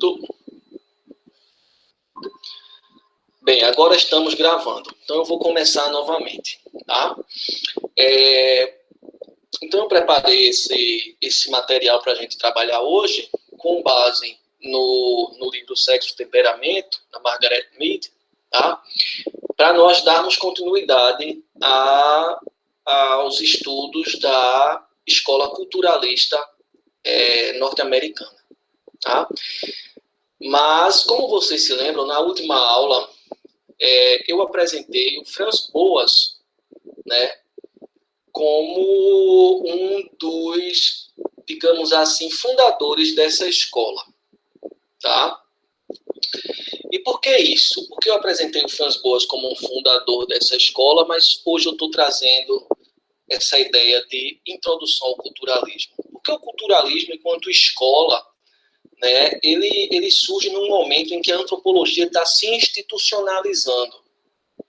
minuto. Bem, agora estamos gravando, então eu vou começar novamente, tá? Então eu preparei esse material para a gente trabalhar hoje, com base no livro Sexo e Temperamento, da Margaret Mead, tá? Para nós darmos continuidade aos estudos da escola culturalista norte-americana, tá? Mas, como vocês se lembram, na última aula eu apresentei o Franz Boas, né, como um dos, digamos assim, fundadores dessa escola, tá? E por que isso? Porque eu apresentei o Franz Boas como um fundador dessa escola, mas hoje eu estou trazendo essa ideia de introdução ao culturalismo. Porque o culturalismo, enquanto escola, né, ele surge num momento em que a antropologia está se institucionalizando,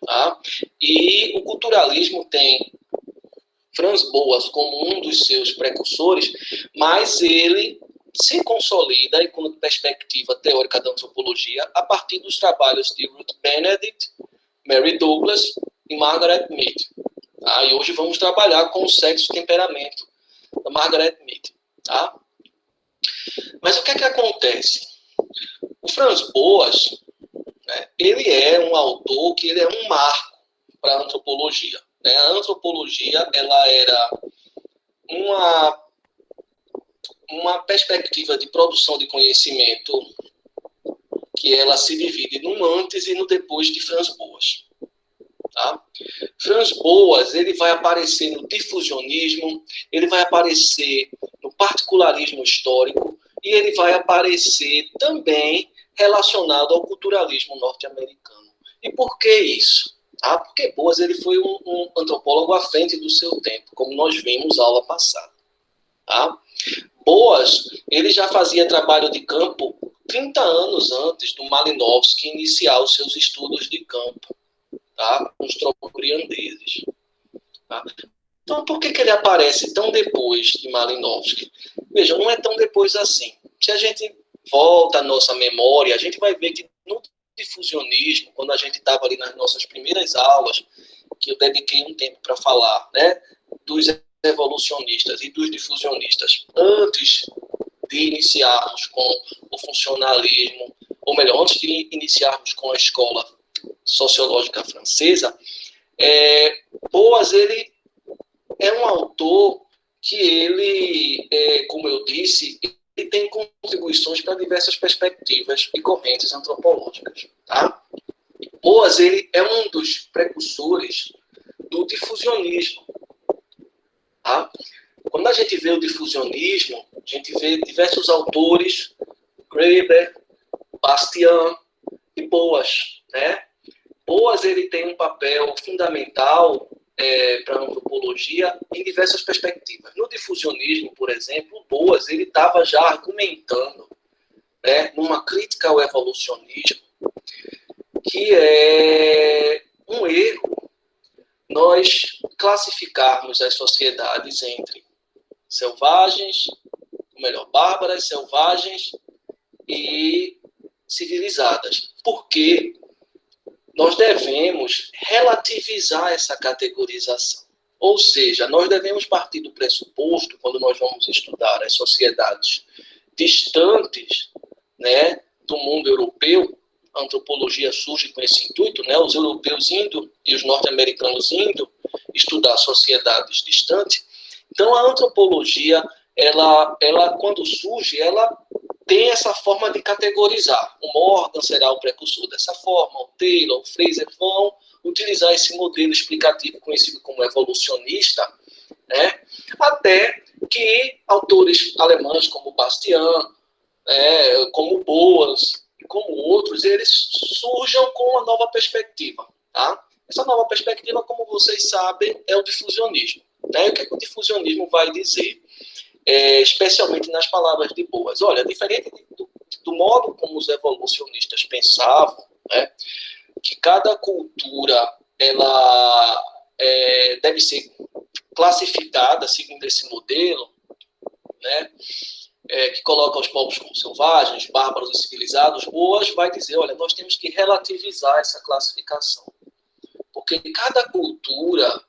tá? E o culturalismo tem Franz Boas como um dos seus precursores, mas ele se consolida, e com perspectiva teórica da antropologia, a partir dos trabalhos de Ruth Benedict, Mary Douglas e Margaret Mead. Tá? E hoje vamos trabalhar com o Sexo e Temperamento da Margaret Mead. Tá? Mas o que é que acontece? O Franz Boas, né, ele é um autor que ele é um marco para a antropologia. Né? A antropologia ela era uma perspectiva de produção de conhecimento que ela se divide no antes e no depois de Franz Boas. Tá? Franz Boas ele vai aparecer no difusionismo, ele vai aparecer no particularismo histórico e ele vai aparecer também relacionado ao culturalismo norte-americano. E por que isso? Ah, porque Boas ele foi um antropólogo à frente do seu tempo, como nós vimos na aula passada. Tá? Boas, ele já fazia trabalho de campo 30 anos antes do Malinowski iniciar os seus estudos de campo, tá? Com os trobriandeses. Tá? Então, por que ele aparece tão depois de Malinowski? Veja, não é tão depois assim. Se a gente volta à nossa memória, a gente vai ver que no difusionismo, quando a gente estava ali nas nossas primeiras aulas, que eu dediquei um tempo para falar, né, dos evolucionistas e dos difusionistas, antes de iniciarmos com o funcionalismo, ou melhor, antes de iniciarmos com a escola sociológica francesa, Boas, ele é um autor que ele, como eu disse, ele tem contribuições para diversas perspectivas e correntes antropológicas. Tá? Boas, ele é um dos precursores do difusionismo. Tá? Quando a gente vê o difusionismo, a gente vê diversos autores, Graeber, Bastian e Boas. Né? Boas ele tem um papel fundamental para a antropologia em diversas perspectivas. No difusionismo, por exemplo, Boas ele estava já argumentando, né, numa crítica ao evolucionismo, que é um erro nós classificarmos as sociedades entre selvagens, ou melhor, bárbaras, selvagens e civilizadas. Porque nós devemos relativizar essa categorização. Ou seja, nós devemos partir do pressuposto, quando nós vamos estudar as sociedades distantes, né, do mundo europeu, a antropologia surge com esse intuito, né, os europeus indo e os norte-americanos indo estudar sociedades distantes. Então, a antropologia, ela quando surge, ela tem essa forma de categorizar. O Morgan será o precursor dessa forma, o Taylor, o Fraser vão utilizar esse modelo explicativo conhecido como evolucionista, né? Até que autores alemães como Bastian, como Boas e como outros, eles surjam com uma nova perspectiva. Tá? Essa nova perspectiva, como vocês sabem, é o difusionismo. Né? O que o difusionismo vai dizer? Especialmente nas palavras de Boas. Olha, diferente do modo como os evolucionistas pensavam, né, que cada cultura ela deve ser classificada segundo esse modelo, né, que coloca os povos como selvagens, bárbaros e civilizados, Boas vai dizer, olha, nós temos que relativizar essa classificação. Porque cada cultura,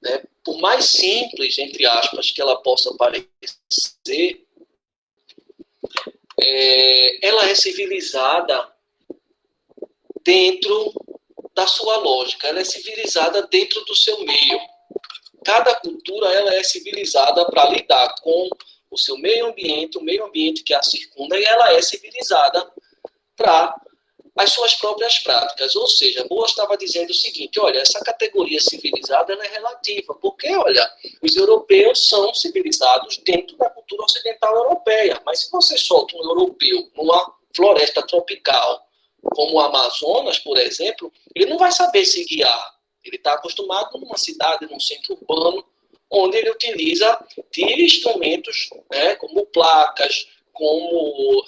né, por mais simples, entre aspas, que ela possa parecer, ela é civilizada dentro da sua lógica, ela é civilizada dentro do seu meio. Cada cultura ela é civilizada para lidar com o seu meio ambiente, o meio ambiente que a circunda, e ela é civilizada para as suas próprias práticas. Ou seja, Boas estava dizendo o seguinte, olha, essa categoria civilizada ela é relativa, porque, olha, os europeus são civilizados dentro da cultura ocidental europeia, mas se você solta um europeu numa floresta tropical, como o Amazonas, por exemplo, ele não vai saber se guiar. Ele está acostumado numa cidade, num centro urbano, onde ele utiliza de instrumentos, né, como placas, como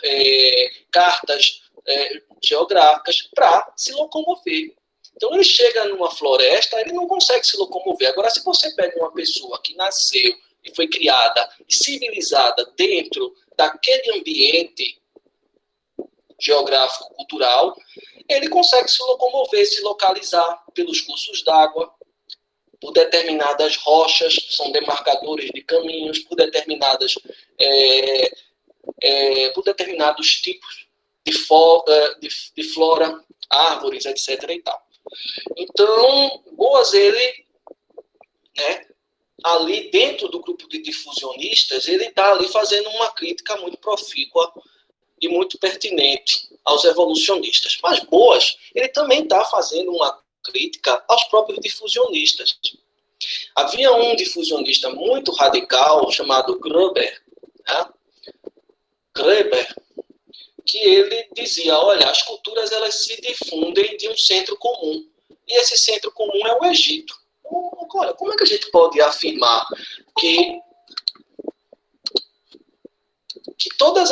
cartas geográficas, para se locomover. Então, ele chega numa floresta, ele não consegue se locomover. Agora, se você pega uma pessoa que nasceu e foi criada e civilizada dentro daquele ambiente geográfico, cultural, ele consegue se locomover, se localizar pelos cursos d'água, por determinadas rochas, que são demarcadores de caminhos, por determinados tipos de flora, árvores, etc. E tal. Então, Boas, ele, né, ali dentro do grupo de difusionistas, ele está ali fazendo uma crítica muito profícua e muito pertinente aos evolucionistas. Mas Boas, ele também está fazendo uma crítica aos próprios difusionistas. Havia um difusionista muito radical chamado Gruber, né? Gruber, que ele dizia, olha, as culturas elas se difundem de um centro comum, e esse centro comum é o Egito. Agora, como é que a gente pode afirmar que todas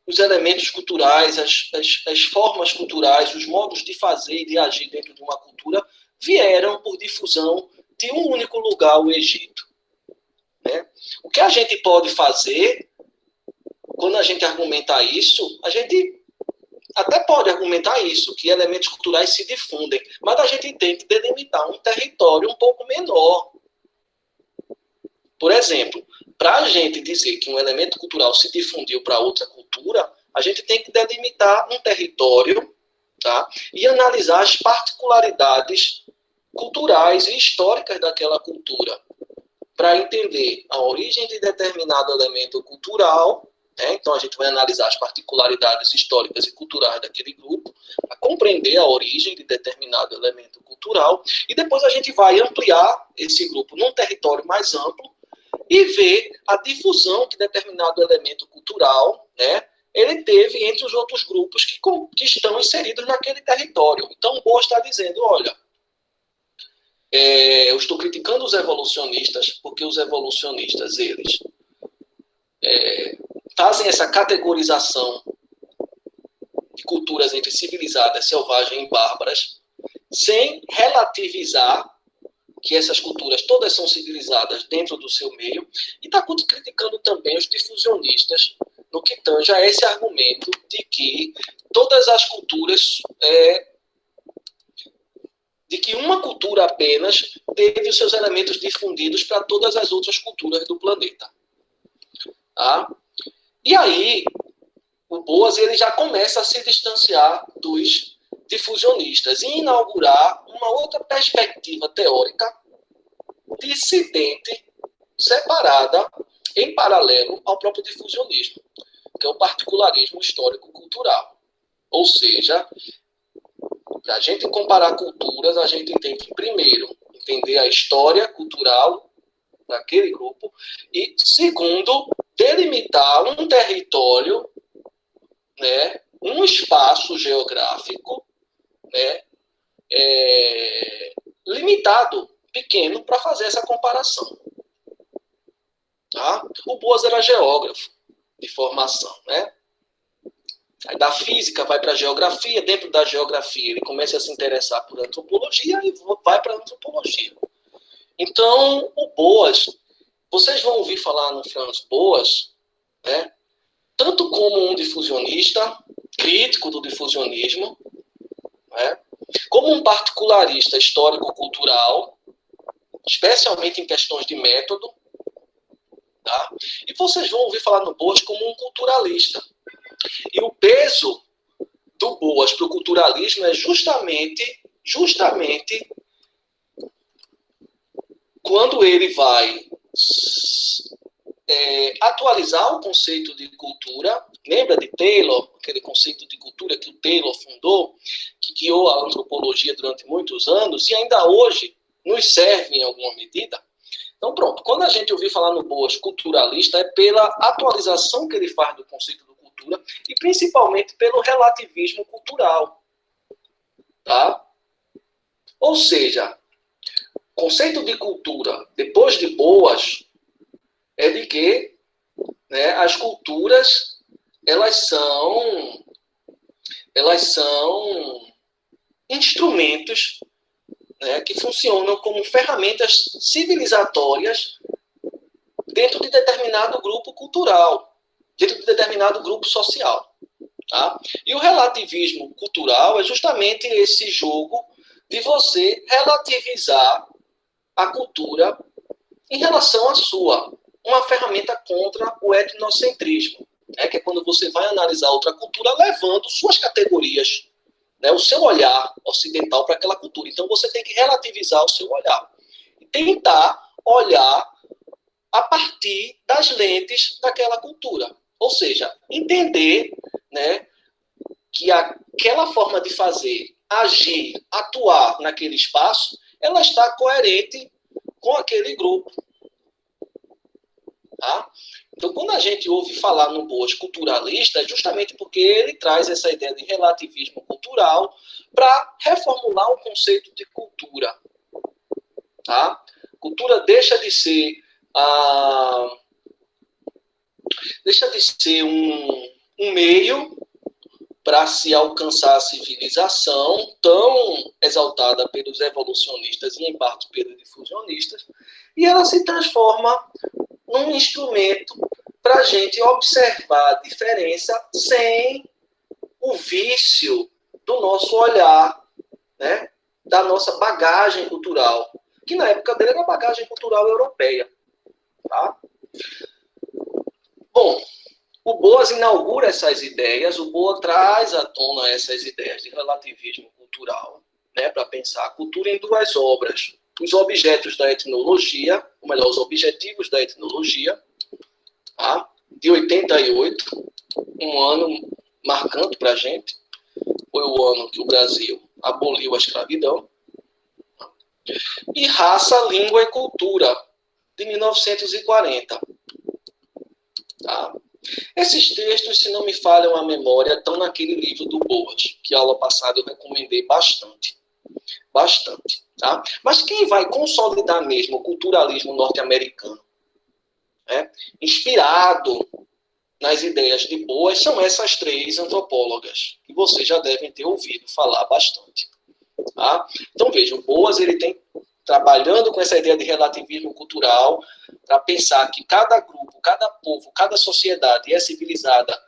os elementos culturais, as formas culturais, os modos de fazer e de agir dentro de uma cultura vieram por difusão de um único lugar, o Egito, né? O que a gente pode fazer, quando a gente argumenta isso, a gente até pode argumentar isso, que elementos culturais se difundem, mas a gente tem que delimitar um território um pouco menor. Por exemplo, para a gente dizer que um elemento cultural se difundiu para outra cultura, a gente tem que delimitar um território, tá? E analisar as particularidades culturais e históricas daquela cultura, para entender a origem de determinado elemento cultural, né? Então a gente vai analisar as particularidades históricas e culturais daquele grupo, para compreender a origem de determinado elemento cultural, e depois a gente vai ampliar esse grupo num território mais amplo, e ver a difusão que determinado elemento cultural, né, ele teve entre os outros grupos que estão inseridos naquele território. Então, Boas está dizendo, olha, eu estou criticando os evolucionistas, porque os evolucionistas, eles fazem essa categorização de culturas entre civilizadas, selvagens e bárbaras, sem relativizar que essas culturas todas são civilizadas dentro do seu meio, e está criticando também os difusionistas no que tange a esse argumento de que todas as culturas, de que uma cultura apenas teve os seus elementos difundidos para todas as outras culturas do planeta. Tá? E aí, o Boas ele já começa a se distanciar dos difusionistas e inaugurar uma outra perspectiva teórica dissidente, separada, em paralelo ao próprio difusionismo, que é o particularismo histórico-cultural. Ou seja, para a gente comparar culturas, a gente tem que, primeiro, entender a história cultural daquele grupo e, segundo, delimitar um território, né, um espaço geográfico, né, limitado, pequeno, para fazer essa comparação. Tá? O Boas era geógrafo de formação, né? Aí da física vai para a geografia, dentro da geografia ele começa a se interessar por antropologia e vai para a antropologia. Então, o Boas, vocês vão ouvir falar no Franz Boas, né, tanto como um difusionista, crítico do difusionismo, né, como um particularista histórico-cultural, especialmente em questões de método, tá? E vocês vão ouvir falar no Boas como um culturalista. E o peso do Boas para o culturalismo é justamente quando ele vai atualizar o conceito de cultura. Lembra de Taylor, aquele conceito de cultura que o Taylor fundou, que guiou a antropologia durante muitos anos e ainda hoje nos serve em alguma medida? Então, pronto, quando a gente ouvir falar no Boas culturalista, é pela atualização que ele faz do conceito de cultura e principalmente pelo relativismo cultural. Tá? Ou seja, o conceito de cultura, depois de Boas, é de que, né, as culturas elas são instrumentos, né, que funcionam como ferramentas civilizatórias dentro de determinado grupo cultural, dentro de determinado grupo social. Tá? E o relativismo cultural é justamente esse jogo de você relativizar a cultura em relação à sua, uma ferramenta contra o etnocentrismo, né, que é quando você vai analisar outra cultura levando suas categorias, né, o seu olhar ocidental para aquela cultura. Então você tem que relativizar o seu olhar e tentar olhar a partir das lentes daquela cultura. Ou seja, entender, né, que aquela forma de fazer, agir, atuar naquele espaço, ela está coerente com aquele grupo. Tá? Então, quando a gente ouve falar no Boas culturalista, é justamente porque ele traz essa ideia de relativismo cultural para reformular o conceito de cultura. Tá? Cultura deixa de ser um meio para se alcançar a civilização tão exaltada pelos evolucionistas e, em parte, pelos difusionistas, e ela se transforma num instrumento para a gente observar a diferença sem o vício do nosso olhar, né, da nossa bagagem cultural, que na época dele era a bagagem cultural europeia. Tá? Bom, o Boas inaugura essas ideias, o Boas traz à tona essas ideias de relativismo cultural, né, para pensar a cultura em duas obras. Os objetos da etnologia, ou melhor, os objetivos da etnologia, tá? De 88, um ano marcante para a gente. Foi o ano que o Brasil aboliu a escravidão. E Raça, Língua e Cultura, de 1940. Tá? Esses textos, se não me falham a memória, estão naquele livro do Boas, que a aula passada eu recomendei bastante. Tá? Mas quem vai consolidar mesmo o culturalismo norte-americano, né, inspirado nas ideias de Boas, são essas três antropólogas, que vocês já devem ter ouvido falar bastante. Tá? Então, veja, o Boas ele tem trabalhando com essa ideia de relativismo cultural para pensar que cada grupo, cada povo, cada sociedade é civilizada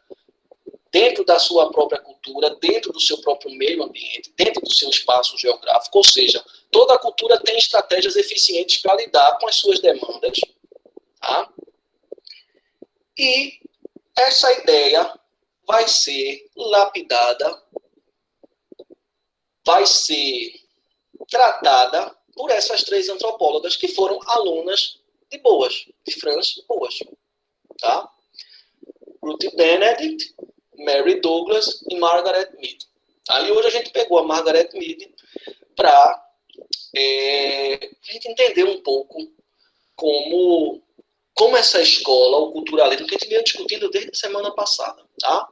dentro da sua própria cultura, dentro do seu próprio meio ambiente, dentro do seu espaço geográfico, ou seja, toda cultura tem estratégias eficientes para lidar com as suas demandas. Tá? E essa ideia vai ser lapidada, vai ser tratada por essas três antropólogas que foram alunas de Boas, de Franz Boas. Tá? Ruth Benedict, Mary Douglas e Margaret Mead. Aí hoje a gente pegou a Margaret Mead para a gente entender um pouco como essa escola, o culturalismo, que a gente vinha discutindo desde a semana passada, tá?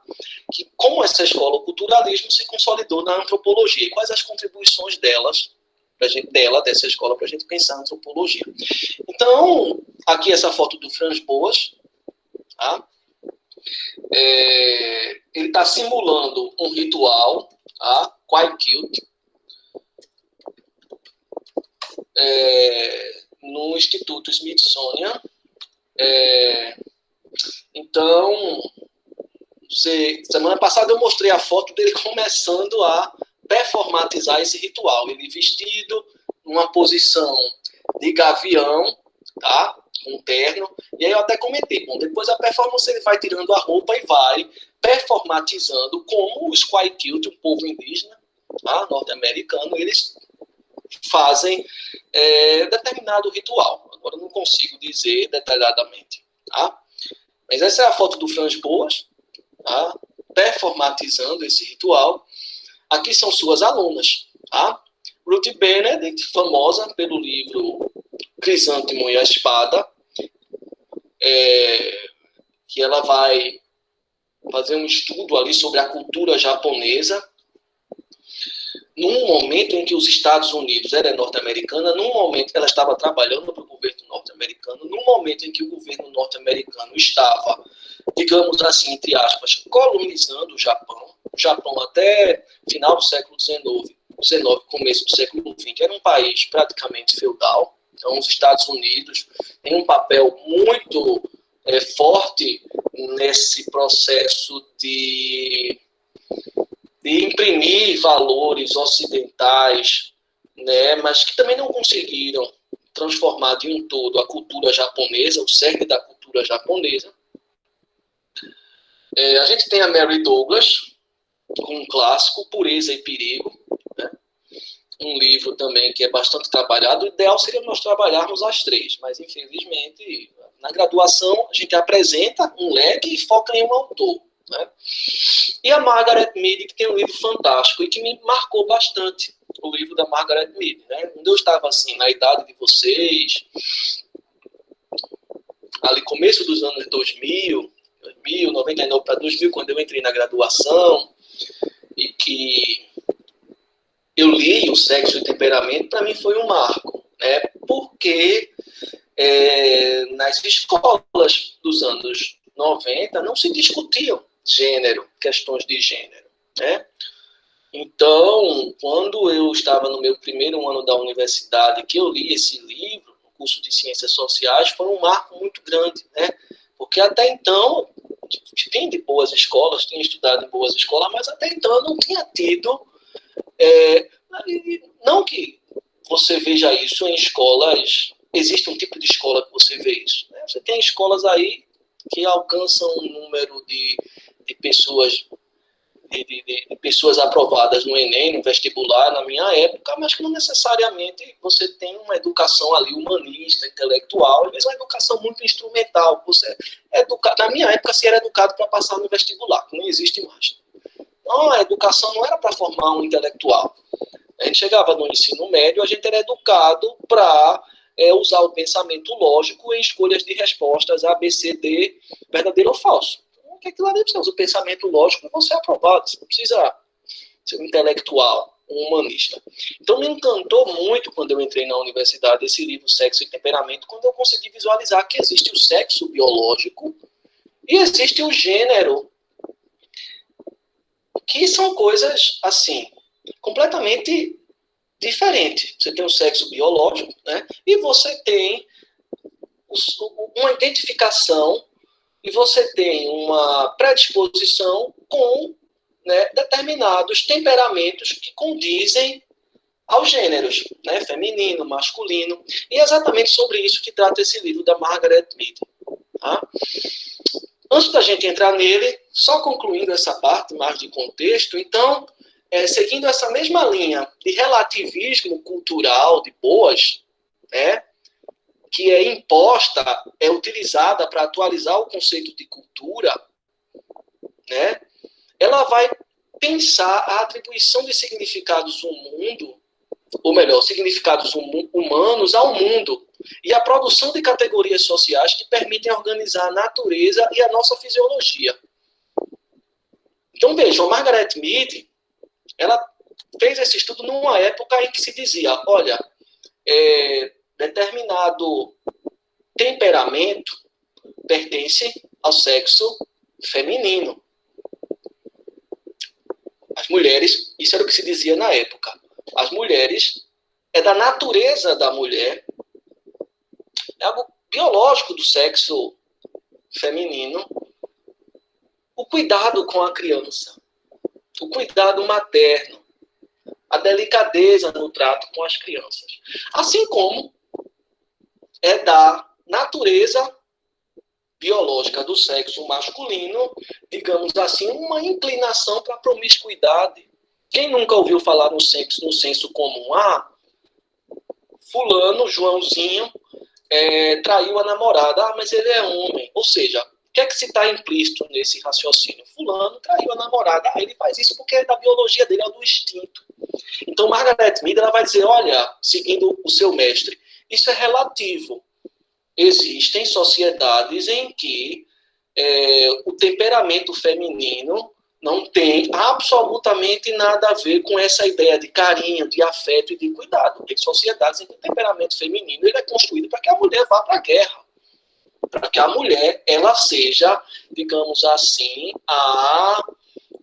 Que como essa escola, o culturalismo, se consolidou na antropologia e quais as contribuições dessa escola, para a gente pensar a antropologia. Então, aqui essa foto do Franz Boas, tá? Ele está simulando um ritual, tá? Quite no Instituto Smithsonian, Então, semana passada eu mostrei a foto dele começando a performatizar esse ritual. Ele vestido numa posição de gavião, tá? Com terno. E aí eu até comentei, bom, depois da performance ele vai tirando a roupa e vai performatizando como os Kwaikilti, um povo indígena, tá? Norte-americano, eles fazem determinado ritual. Agora eu não consigo dizer detalhadamente, tá? Mas essa é a foto do Franz Boas, tá? Performatizando esse ritual. Aqui são suas alunas, tá? Ruth Benedict, famosa pelo livro Crisântemo e a Espada, que ela vai fazer um estudo ali sobre a cultura japonesa, num momento em que os Estados Unidos, ela é norte-americana, num momento que ela estava trabalhando para o governo norte-americano, num momento em que o governo norte-americano estava, digamos assim, entre aspas, colonizando o Japão até final do século XIX, começo do século XX, era um país praticamente feudal. Então, os Estados Unidos têm um papel muito forte nesse processo de imprimir valores ocidentais, né, mas que também não conseguiram transformar de um todo a cultura japonesa, o cerne da cultura japonesa. A gente tem a Mary Douglas, com um clássico, Pureza e Perigo, né, um livro também que é bastante trabalhado. O ideal seria nós trabalharmos as três, mas infelizmente na graduação a gente apresenta um leque e foca em um autor, né? E a Margaret Mead, que tem um livro fantástico e que me marcou bastante, o livro da Margaret Mead, né? Quando eu estava assim na idade de vocês, ali começo dos anos 2000, 99 para 2000, quando eu entrei na graduação, e que eu li O Sexo e o Temperamento, para mim foi um marco, né? Porque nas escolas dos anos 90 não se discutiam gênero, questões de gênero, né? Então, quando eu estava no meu primeiro ano da universidade, que eu li esse livro, no curso de Ciências Sociais, foi um marco muito grande, né? Porque até então, vim de boas escolas, tinha estudado em boas escolas, mas até então eu não tinha tido, não que você veja isso em escolas, existe um tipo de escola que você vê isso, né? Você tem escolas aí que alcançam um número de pessoas de pessoas aprovadas no Enem, no vestibular, na minha época, mas que não necessariamente você tem uma educação ali humanista, intelectual, às vezes uma educação muito instrumental. Você na minha época, se era educado para passar no vestibular, que não existe mais. Então, a educação não era para formar um intelectual. A gente chegava no ensino médio, a gente era educado para usar o pensamento lógico em escolhas de respostas A, B, C, D, verdadeiro ou falso. Então, o que é que lá dentro? O pensamento lógico você é aprovado, você não precisa ser um intelectual, um humanista. Então, me encantou muito quando eu entrei na universidade esse livro Sexo e Temperamento, quando eu consegui visualizar que existe o sexo biológico e existe o gênero, que são coisas, assim, completamente diferentes. Você tem o sexo biológico, né? E você tem uma identificação e você tem uma predisposição com, né, determinados temperamentos que condizem aos gêneros, né? Feminino, masculino. E é exatamente sobre isso que trata esse livro da Margaret Mead. Tá? Antes da gente entrar nele, só concluindo essa parte mais de contexto, então, seguindo essa mesma linha de relativismo cultural de Boas, né, que é imposta, é utilizada para atualizar o conceito de cultura, né, ela vai pensar a atribuição de significados no mundo, ou melhor, significados humanos ao mundo, e a produção de categorias sociais que permitem organizar a natureza e a nossa fisiologia. Então, vejam, a Margaret Mead, ela fez esse estudo numa época em que se dizia, olha, determinado temperamento pertence ao sexo feminino. As mulheres, isso era o que se dizia na época, as mulheres, é da natureza da mulher, é algo biológico do sexo feminino, o cuidado com a criança, o cuidado materno, a delicadeza no trato com as crianças. Assim como é da natureza biológica do sexo masculino, digamos assim, uma inclinação para a promiscuidade. Quem nunca ouviu falar no senso comum? Ah, fulano, Joãozinho, traiu a namorada. Ah, mas ele é homem. Ou seja, o que é que se está implícito nesse raciocínio? Fulano traiu a namorada. Ah, ele faz isso porque é da biologia dele, é do instinto. Então, Margaret Mead ela vai dizer, olha, seguindo o seu mestre, isso é relativo. Existem sociedades em que o temperamento feminino não tem absolutamente nada a ver com essa ideia de carinho, de afeto e de cuidado. Tem sociedades em que o temperamento feminino ele é construído para que a mulher vá para a guerra, para que a mulher ela seja, digamos assim,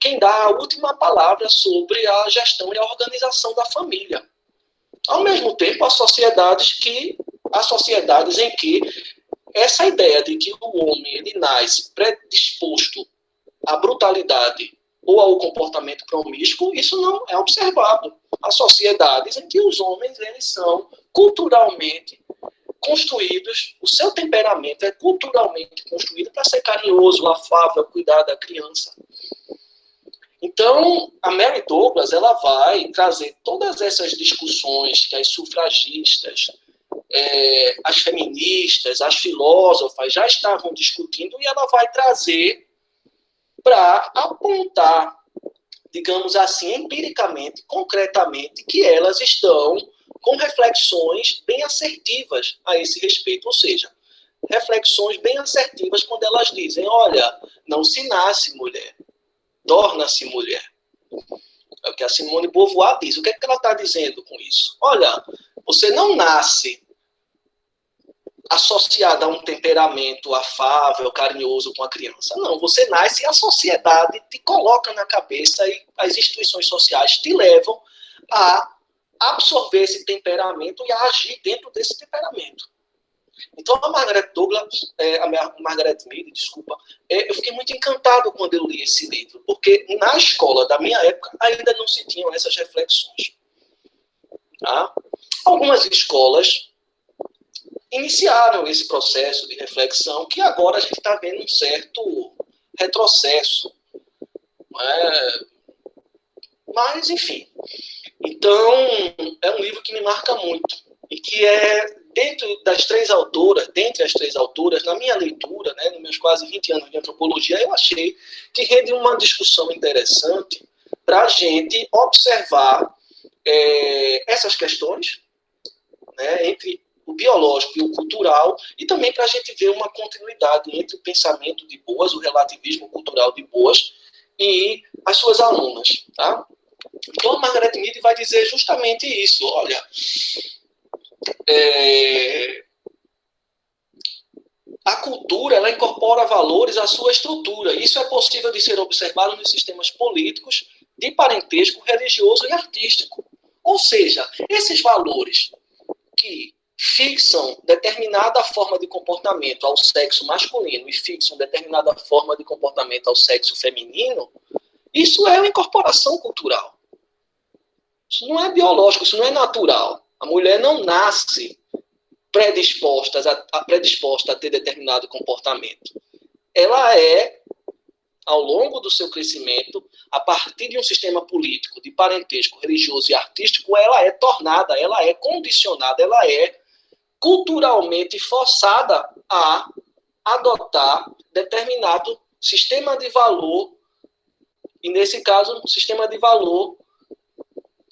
quem dá a última palavra sobre a gestão e a organização da família. Ao mesmo tempo, há sociedades em que essa ideia de que o homem ele nasce predisposto à brutalidade ou ao comportamento promíscuo, isso não é observado. Há sociedades em que os homens eles são culturalmente construídos, o seu temperamento é culturalmente construído para ser carinhoso, afável, cuidar da criança. Então, a Mary Douglas ela vai trazer todas essas discussões que as sufragistas, as feministas, as filósofas já estavam discutindo e ela vai trazer para apontar, digamos assim, empiricamente, concretamente, que elas estão com reflexões bem assertivas a esse respeito, ou seja, reflexões bem assertivas quando elas dizem, olha, não se nasce mulher, torna-se mulher. É o que a Simone de Beauvoir diz. O que é que ela está dizendo com isso? Olha, você não nasce associada a um temperamento afável, carinhoso com a criança. Não, você nasce e a sociedade te coloca na cabeça e as instituições sociais te levam a absorver esse temperamento e a agir dentro desse temperamento. Então, a Margaret Mead, desculpa, eu fiquei muito encantado quando eu li esse livro, porque na escola da minha época ainda não se tinham essas reflexões. Tá? Algumas escolas iniciaram esse processo de reflexão que agora a gente está vendo um certo retrocesso. Mas, enfim. Então, é um livro que me marca muito e que dentre as três autoras, na minha leitura, nos meus quase 20 anos de antropologia, eu achei que rende uma discussão interessante para a gente observar essas questões, entre o biológico e o cultural, e também para a gente ver uma continuidade entre o pensamento de Boas, o relativismo cultural de Boas, e as suas alunas. Tá? Então, a Margaret Mead vai dizer justamente isso. Olha, a cultura ela incorpora valores à sua estrutura. Isso é possível de ser observado nos sistemas políticos, de parentesco, religioso e artístico. Ou seja, esses valores que fixam determinada forma de comportamento ao sexo masculino e fixam determinada forma de comportamento ao sexo feminino, isso é uma incorporação cultural. Isso não é biológico, isso não é natural. A mulher não nasce predisposta a ter determinado comportamento. Ela ao longo do seu crescimento, a partir de um sistema político, de parentesco, religioso e artístico, ela é tornada, ela é condicionada, ela é culturalmente forçada a adotar determinado sistema de valor, e nesse caso, um sistema de valor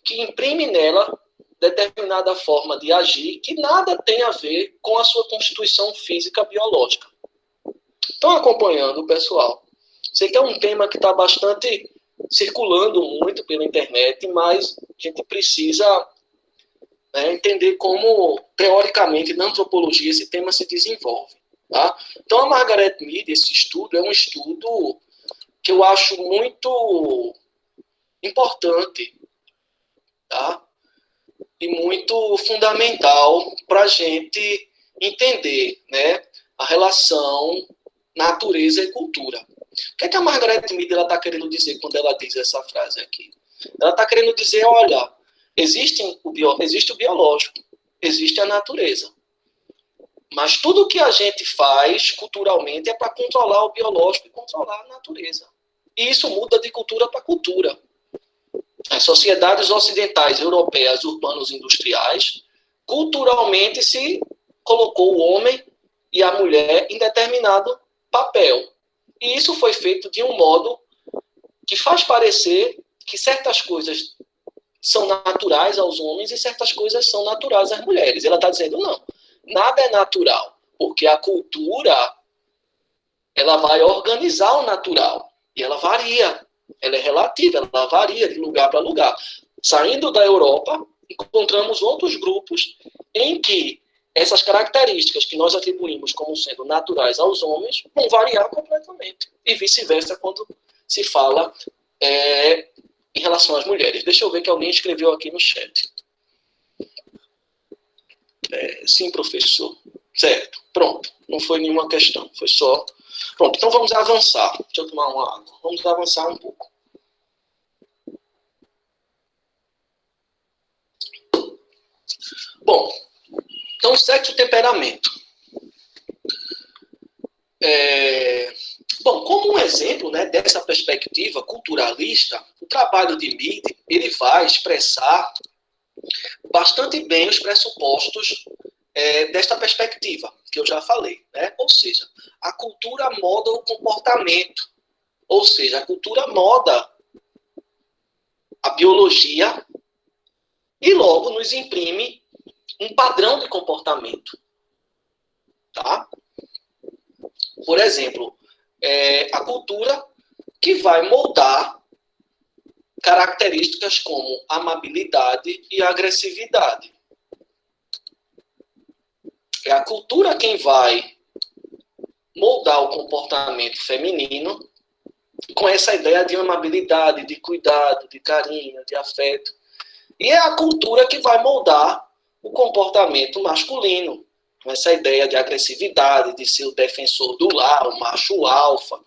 que imprime nela determinada forma de agir que nada tem a ver com a sua constituição física biológica. Estão acompanhando, pessoal? Sei que é um tema que está bastante circulando muito pela internet, mas a gente precisa entender como, teoricamente, na antropologia, esse tema se desenvolve. Tá? Então, a Margaret Mead, esse estudo, é um estudo que eu acho muito importante, tá? E muito fundamental para a gente entender, né, a relação natureza e cultura. O que é que a Margaret Mead está querendo dizer quando ela diz essa frase aqui? Ela está querendo dizer, olha, existe o biológico, existe a natureza. Mas tudo que a gente faz culturalmente é para controlar o biológico e controlar a natureza. E isso muda de cultura para cultura. As sociedades ocidentais, europeias, urbanos industriais, culturalmente se colocou o homem e a mulher em determinado papel. E isso foi feito de um modo que faz parecer que certas coisas são naturais aos homens e certas coisas são naturais às mulheres. Ela está dizendo, não, nada é natural, porque a cultura ela vai organizar o natural e ela varia, ela é relativa, ela varia de lugar para lugar. Saindo da Europa, encontramos outros grupos em que essas características que nós atribuímos como sendo naturais aos homens vão variar completamente. E vice-versa quando se fala em relação às mulheres. Deixa eu ver que alguém escreveu aqui no chat. Sim, professor. Certo, pronto. Não foi nenhuma questão, foi só... Pronto, então vamos avançar. Deixa eu tomar uma água. Vamos avançar um pouco. Bom, então sexo e temperamento. Bom, como um exemplo, né, dessa perspectiva culturalista, o trabalho de Mead ele vai expressar bastante bem os pressupostos desta perspectiva, que eu já falei, né? Ou seja, a cultura molda o comportamento, ou seja, a cultura molda a biologia e logo nos imprime um padrão de comportamento, tá? Por exemplo, a cultura que vai moldar características como amabilidade e agressividade. É a cultura quem vai moldar o comportamento feminino com essa ideia de amabilidade, de cuidado, de carinho, de afeto. E é a cultura que vai moldar o comportamento masculino, com essa ideia de agressividade, de ser o defensor do lar, o macho alfa,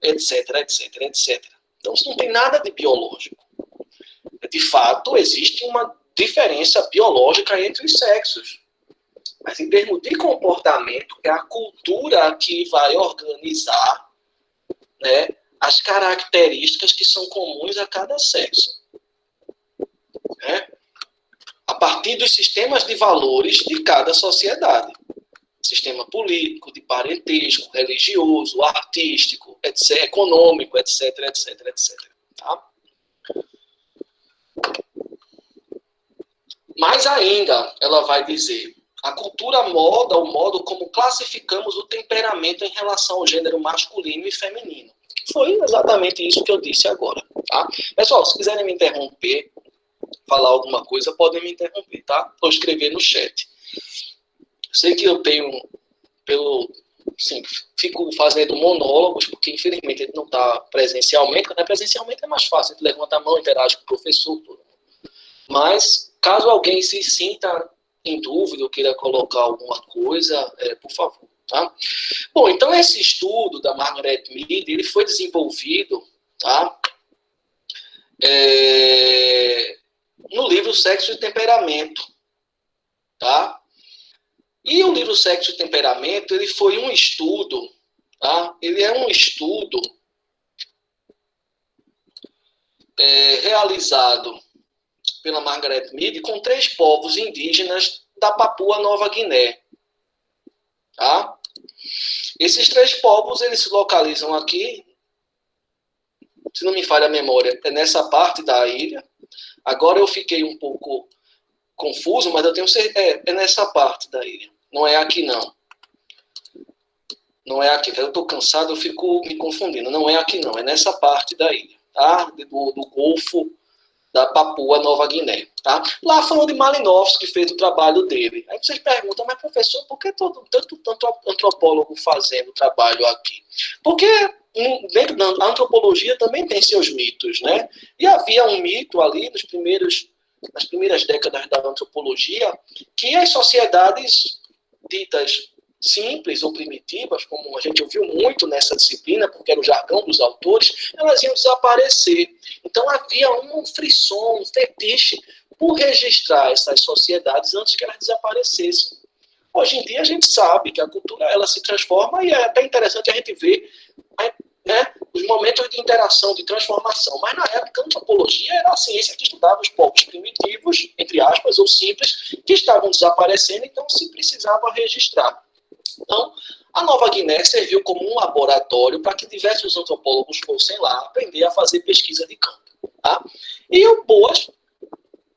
etc, etc, etc. Então, isso não tem nada de biológico. De fato, existe uma diferença biológica entre os sexos. Mas, em termos de comportamento, é a cultura que vai organizar, né, as características que são comuns a cada sexo. Né? A partir dos sistemas de valores de cada sociedade. Sistema político, de parentesco, religioso, artístico, etc, econômico, etc, etc, etc. Tá? Mais ainda, ela vai dizer, a cultura molda o modo como classificamos o temperamento em relação ao gênero masculino e feminino. Foi exatamente isso que eu disse agora. Tá? Pessoal, se quiserem me interromper, falar alguma coisa, podem me interromper, tá? Ou escrever no chat. Sei que eu tenho, sim, fico fazendo monólogos, porque infelizmente ele não está presencialmente, né? Presencialmente é mais fácil, ele levanta a mão, interage com o professor, tudo. Mas, caso alguém se sinta em dúvida ou queira colocar alguma coisa, por favor. Tá? Bom, então esse estudo da Margaret Mead, ele foi desenvolvido, tá? No livro Sexo e Temperamento. Tá? E o livro Sexo e Temperamento, ele foi um estudo, tá? Ele é um estudo realizado pela Margaret Mead com 3 povos indígenas da Papua Nova Guiné. Tá? Esses 3 povos, eles se localizam aqui, se não me falha a memória, é nessa parte da ilha. Agora eu fiquei um pouco confuso, mas eu tenho certeza, é nessa parte da ilha. Não é aqui, não. Não é aqui. Eu estou cansado, eu fico me confundindo. Não é aqui, não. É nessa parte da ilha, tá? Do Golfo da Papua Nova Guiné, tá? Lá foi onde Malinowski fez o trabalho dele. Aí vocês perguntam, mas professor, por que tanto antropólogo fazendo trabalho aqui? Porque dentro da antropologia também tem seus mitos, né? E havia um mito ali nas primeiras décadas da antropologia que as sociedades ditas simples ou primitivas, como a gente ouviu muito nessa disciplina, porque era o jargão dos autores, elas iam desaparecer. Então havia um frisson, um fetiche por registrar essas sociedades antes que elas desaparecessem. Hoje em dia a gente sabe que a cultura ela se transforma e é até interessante a gente ver, né, os momentos de interação, de transformação. Mas na época a antropologia era a ciência que estudava os povos primitivos, entre aspas, ou simples, que estavam desaparecendo, então se precisava registrar. Então, a Nova Guiné serviu como um laboratório para que diversos antropólogos fossem lá aprender a fazer pesquisa de campo. Tá? E o Boas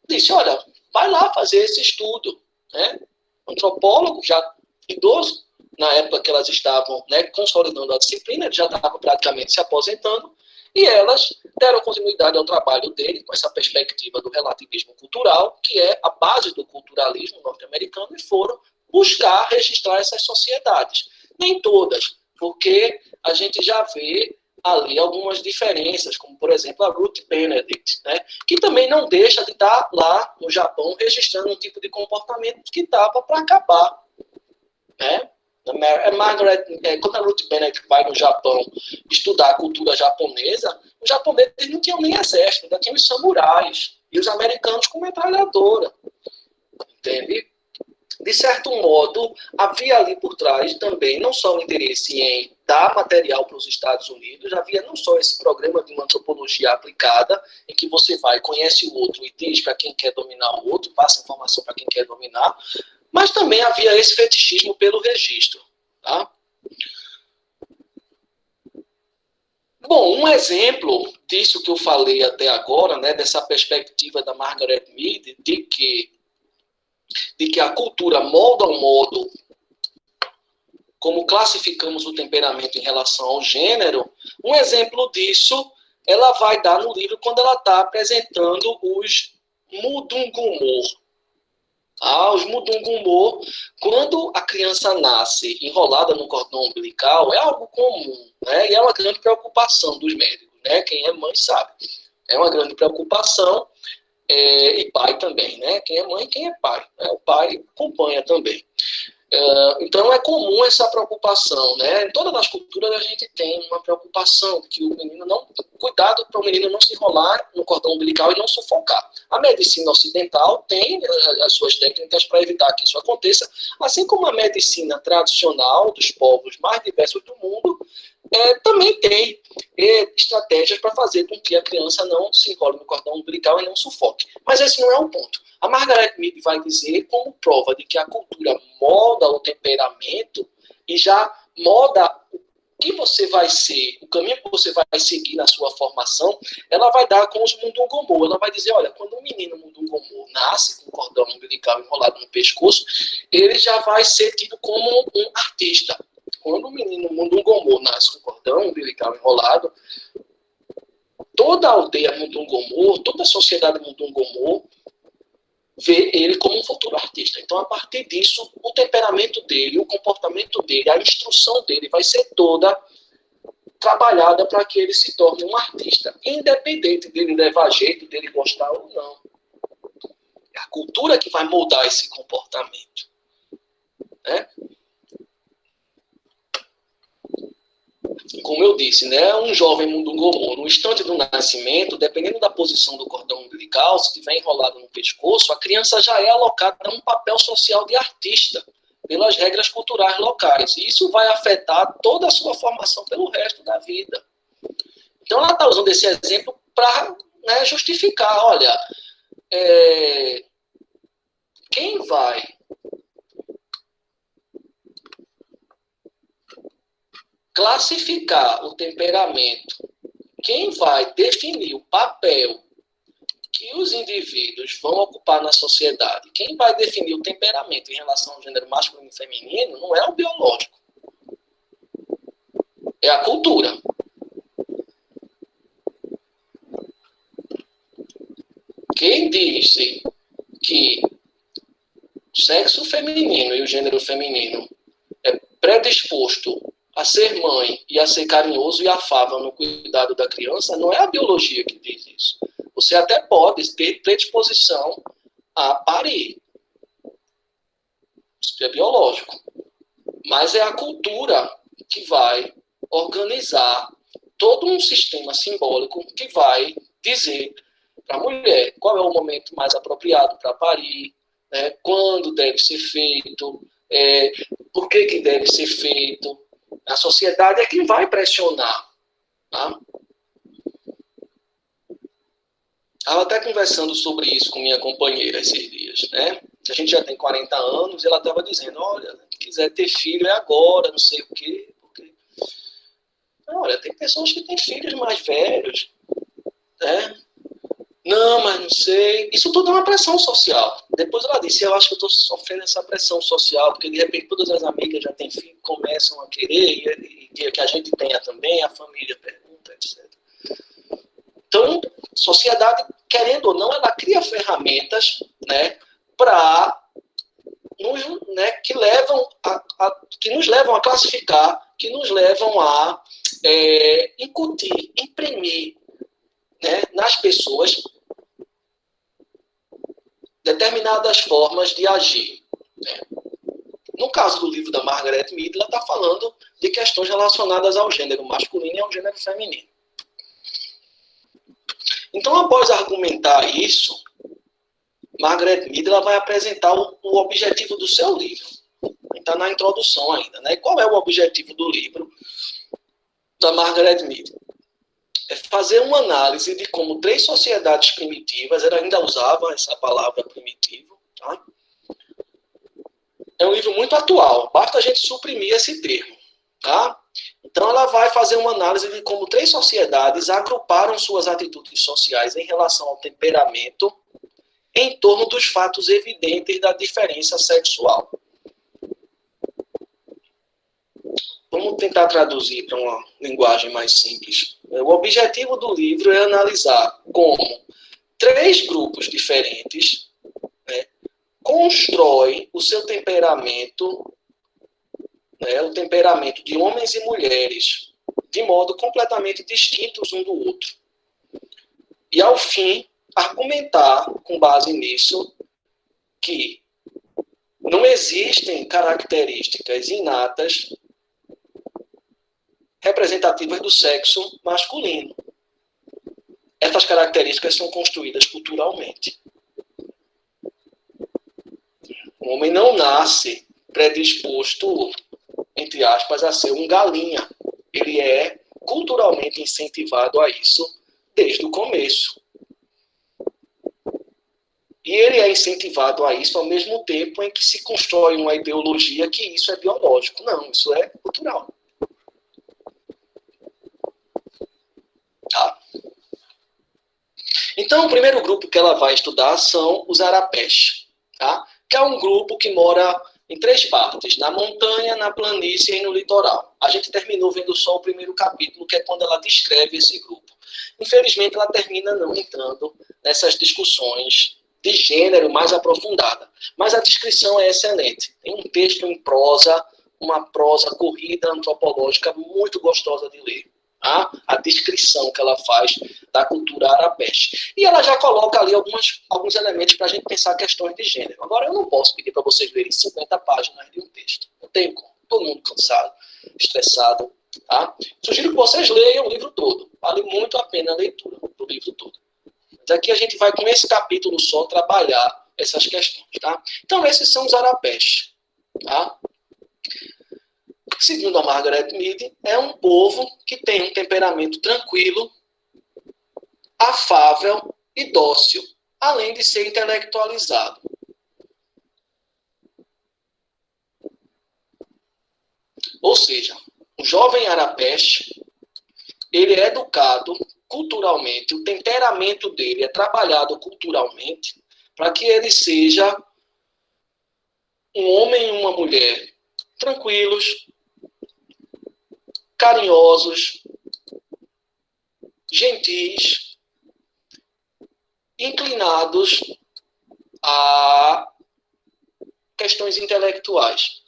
disse, olha, vai lá fazer esse estudo. Né? Antropólogo, já idoso, na época que elas estavam, né, consolidando a disciplina, ele já estava praticamente se aposentando, e elas deram continuidade ao trabalho dele com essa perspectiva do relativismo cultural, que é a base do culturalismo norte-americano, e foram buscar registrar essas sociedades. Nem todas, porque a gente já vê ali algumas diferenças, como, por exemplo, a Ruth Benedict, né, que também não deixa de estar lá no Japão registrando um tipo de comportamento que estava para acabar. Né? Quando a Ruth Benedict vai no Japão estudar a cultura japonesa, os japoneses não tinham nem exército, ainda tinham os samurais, e os americanos com metralhadora. Entende? De certo modo, havia ali por trás também não só o interesse em dar material para os Estados Unidos, havia não só esse programa de uma antropologia aplicada, em que você vai, conhece o outro e diz para quem quer dominar o outro, passa informação para quem quer dominar, mas também havia esse fetichismo pelo registro. Tá? Bom, um exemplo disso que eu falei até agora, né, dessa perspectiva da Margaret Mead, de que a cultura molda o modo como classificamos o temperamento em relação ao gênero, um exemplo disso ela vai dar no livro quando ela está apresentando os mudungumor. Os mudungumor, quando a criança nasce enrolada no cordão umbilical, é algo comum, né? E é uma grande preocupação dos médicos, né? Quem é mãe sabe. É uma grande preocupação, e pai também, né? Quem é mãe, quem é pai. Né? O pai acompanha também. Então é comum essa preocupação, né? Em todas as culturas a gente tem uma preocupação que o menino não, cuidado para o menino não se enrolar no cordão umbilical e não sufocar. A medicina ocidental tem as suas técnicas para evitar que isso aconteça, assim como a medicina tradicional dos povos mais diversos do mundo também tem estratégias para fazer com que a criança não se enrole no cordão umbilical e não sufoque. Mas esse não é o ponto. A Margaret Mead vai dizer, como prova de que a cultura molda o temperamento e já molda o que você vai ser, o caminho que você vai seguir na sua formação, ela vai dar com os mundungomô. Ela vai dizer, olha, quando um menino mundungomô nasce com o cordão umbilical enrolado no pescoço, ele já vai ser tido como um artista. Quando o menino mundungomô nasce com o cordão umbilical enrolado, toda a aldeia mundungomô, toda a sociedade mundungomô, vê ele como um futuro artista. Então, a partir disso, o temperamento dele, o comportamento dele, a instrução dele vai ser toda trabalhada para que ele se torne um artista, independente dele levar jeito, dele gostar ou não. É a cultura que vai moldar esse comportamento. Né? Como eu disse, né, um jovem mundungomô, no instante do nascimento, dependendo da posição do cordão umbilical, se estiver enrolado no pescoço, a criança já é alocada a um papel social de artista, pelas regras culturais locais. E isso vai afetar toda a sua formação pelo resto da vida. Então, ela está usando esse exemplo para, né, justificar, olha, quem vai classificar o temperamento, quem vai definir o papel que os indivíduos vão ocupar na sociedade, quem vai definir o temperamento em relação ao gênero masculino e feminino, não é o biológico. É a cultura. Quem disse que o sexo feminino e o gênero feminino é predisposto a ser mãe e a ser carinhoso e afável no cuidado da criança, não é a biologia que diz isso. Você até pode ter predisposição a parir. que é biológico. Mas é a cultura que vai organizar todo um sistema simbólico que vai dizer para a mulher qual é o momento mais apropriado para parir, né, quando deve ser feito, por que deve ser feito. A sociedade é quem vai pressionar. Tá? Estava até conversando sobre isso com minha companheira esses dias, né? A gente já tem 40 anos e ela estava dizendo, olha, se quiser ter filho é agora, não sei o quê. Porque... Olha, tem pessoas que têm filhos mais velhos, né? Não, mas não sei. Isso tudo é uma pressão social. Depois ela disse, eu acho que eu estou sofrendo essa pressão social, porque de repente todas as amigas já têm filho, começam a querer, e que a gente tenha também, a família pergunta, etc. Então, sociedade, querendo ou não, ela cria ferramentas, né, para que nos levam a classificar, que nos levam a incutir, imprimir, né, nas pessoas determinadas formas de agir. Né? No caso do livro da Margaret Mead, ela está falando de questões relacionadas ao gênero masculino e ao gênero feminino. Então, após argumentar isso, Margaret Mead ela vai apresentar o objetivo do seu livro. Está na introdução ainda. Né? Qual é o objetivo do livro da Margaret Mead? É fazer uma análise de como 3 sociedades primitivas, ela ainda usava essa palavra primitivo, tá? É um livro muito atual, basta a gente suprimir esse termo. Tá? Então, ela vai fazer uma análise de como 3 sociedades agruparam suas atitudes sociais em relação ao temperamento em torno dos fatos evidentes da diferença sexual. Vamos tentar traduzir para uma linguagem mais simples. O objetivo do livro é analisar como 3 grupos diferentes, né, constroem o seu temperamento, né, o temperamento de homens e mulheres, de modo completamente distintos um do outro. E, ao fim, argumentar, com base nisso, que não existem características inatas representativas do sexo masculino. Essas características são construídas culturalmente. O homem não nasce predisposto, entre aspas, a ser um galinha. Ele é culturalmente incentivado a isso desde o começo. E ele é incentivado a isso ao mesmo tempo em que se constrói uma ideologia que isso é biológico. Não, isso é cultural. Tá? Então, o primeiro grupo que ela vai estudar são os Arapés, tá? Que é um grupo que mora em 3 partes, na montanha, na planície e no litoral. A gente terminou vendo só o primeiro capítulo, que é quando ela descreve esse grupo. Infelizmente, ela termina não entrando nessas discussões de gênero mais aprofundada. Mas a descrição é excelente. Tem um texto em prosa, uma prosa corrida antropológica muito gostosa de ler. A descrição que ela faz da cultura arabesque. E ela já coloca ali alguns elementos para a gente pensar questões de gênero. Agora, eu não posso pedir para vocês lerem 50 páginas de um texto. Não tem como. Todo mundo cansado, estressado. Tá? Sugiro que vocês leiam o livro todo. Vale muito a pena a leitura do livro todo. Mas aqui a gente vai, com esse capítulo só, trabalhar essas questões. Tá? Então, esses são os arapés. Tá? Segundo a Margaret Mead, é um povo que tem um temperamento tranquilo, afável e dócil, além de ser intelectualizado. Ou seja, o jovem arapés, ele é educado culturalmente, o temperamento dele é trabalhado culturalmente para que ele seja um homem e uma mulher tranquilos, carinhosos, gentis, inclinados a questões intelectuais.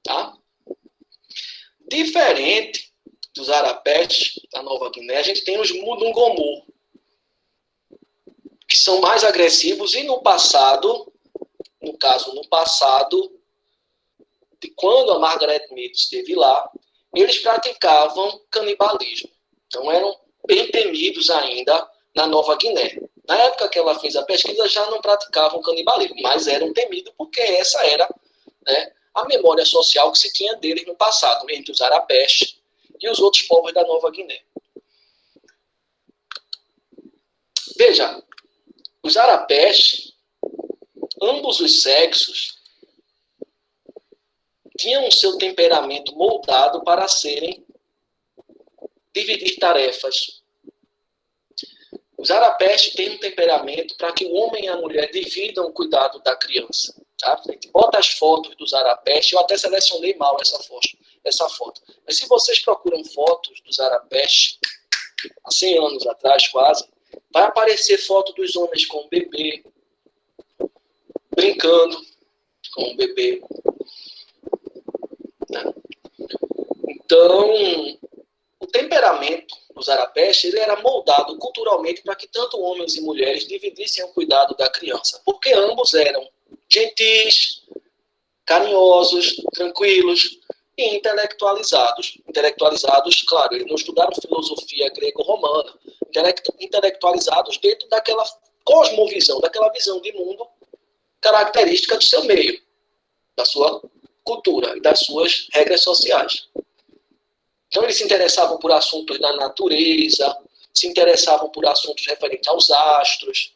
Tá? Diferente dos arapés da Nova Guiné, a gente tem os Mudungomu, que são mais agressivos e no passado, no caso, no passado, de quando a Margaret Mead esteve lá, eles praticavam canibalismo. Então, eram bem temidos ainda na Nova Guiné. Na época que ela fez a pesquisa, já não praticavam canibalismo, mas eram temidos porque essa era, né, a memória social que se tinha deles no passado, entre os arapés e os outros povos da Nova Guiné. Veja, os arapés, ambos os sexos, tinham o seu temperamento moldado para dividir tarefas. Os arapés têm um temperamento para que o homem e a mulher dividam o cuidado da criança. Tá? A gente bota as fotos dos arapés, eu até selecionei mal essa foto. Mas se vocês procuram fotos dos arapés, há 100 anos atrás quase, vai aparecer foto dos homens com o bebê, brincando com o bebê. Então, o temperamento dos arapés ele era moldado culturalmente para que tanto homens e mulheres dividissem o cuidado da criança, porque ambos eram gentis, carinhosos, tranquilos e intelectualizados. Intelectualizados, claro, eles não estudaram filosofia grego-romana, intelectualizados dentro daquela cosmovisão, daquela visão de mundo característica do seu meio, da sua cultura e das suas regras sociais. Então, eles se interessavam por assuntos da natureza, se interessavam por assuntos referentes aos astros,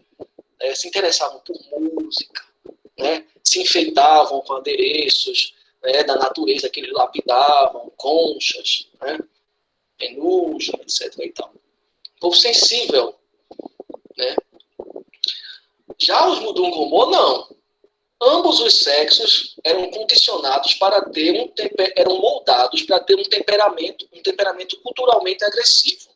se interessavam por música, né? Se enfeitavam com adereços, né, da natureza que eles lapidavam, conchas, né, penugem, etc. E tal. Um povo sensível. Né? Já os Mudungombo, não. Ambos os sexos eram condicionados para ter eram moldados para ter um temperamento culturalmente agressivo.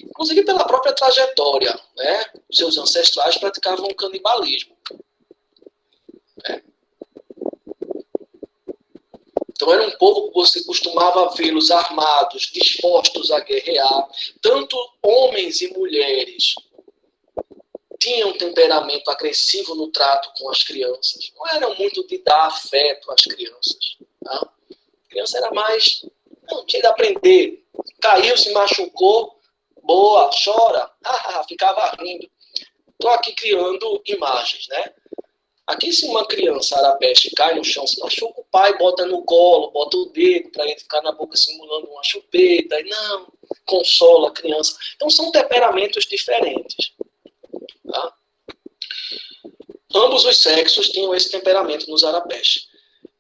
Inclusive pela própria trajetória, né? Seus ancestrais praticavam o canibalismo. Né? Então era um povo que você costumava vê-los armados, dispostos a guerrear, tanto homens e mulheres tinham um temperamento agressivo no trato com as crianças. Não eram muito de dar afeto às crianças. Tá? A criança era mais... Não, tinha de aprender. Caiu, se machucou, boa, chora. Ficava rindo. Estou aqui criando imagens, né? Aqui, se uma criança arapeste cai no chão, se machuca, o pai bota no colo, bota o dedo para ele ficar na boca simulando uma chupeta. E não, consola a criança. Então, são temperamentos diferentes. Tá? Ambos os sexos tinham esse temperamento nos arapés.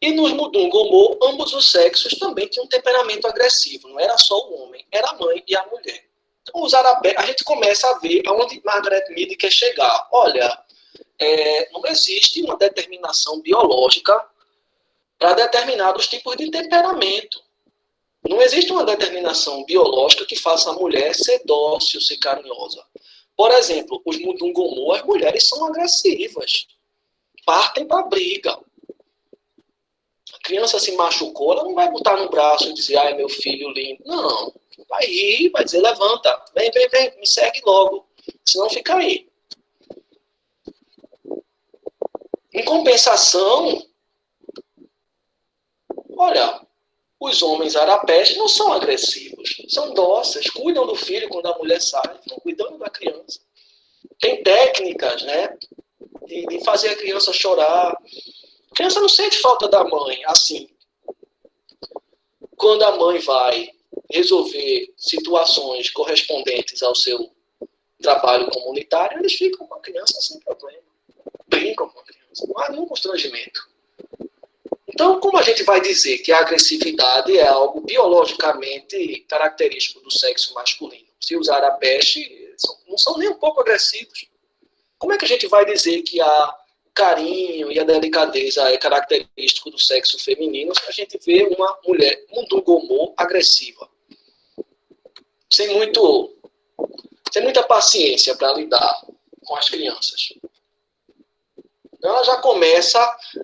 E nos Mudungombo, ambos os sexos também tinham um temperamento agressivo. Não era só o homem, era a mãe e a mulher. Então, os arapés, a gente começa a ver aonde Margaret Mead quer chegar. Olha, não existe uma determinação biológica para determinados tipos de temperamento. Não existe uma determinação biológica que faça a mulher ser dócil, ser carinhosa. Por exemplo, os Mudungombo, as mulheres são agressivas. Partem para a briga. A criança se machucou, ela não vai botar no braço e dizer, ai, meu filho lindo. Não. Vai rir, vai dizer, levanta. Vem, me segue logo. Senão fica aí. Em compensação, olha, os homens arapés não são agressivos, são dóceis, cuidam do filho quando a mulher sai, estão cuidando da criança. Tem técnicas, né, de fazer a criança chorar. A criança não sente falta da mãe, assim. Quando a mãe vai resolver situações correspondentes ao seu trabalho comunitário, eles ficam com a criança sem problema. Brincam com a criança, não há nenhum constrangimento. Então, como a gente vai dizer que a agressividade é algo biologicamente característico do sexo masculino? Se os arapés não são nem um pouco agressivos. Como é que a gente vai dizer que o carinho e a delicadeza é característico do sexo feminino se a gente vê uma mulher Mudungombo agressiva? Sem muita paciência para lidar com as crianças. Ela já começa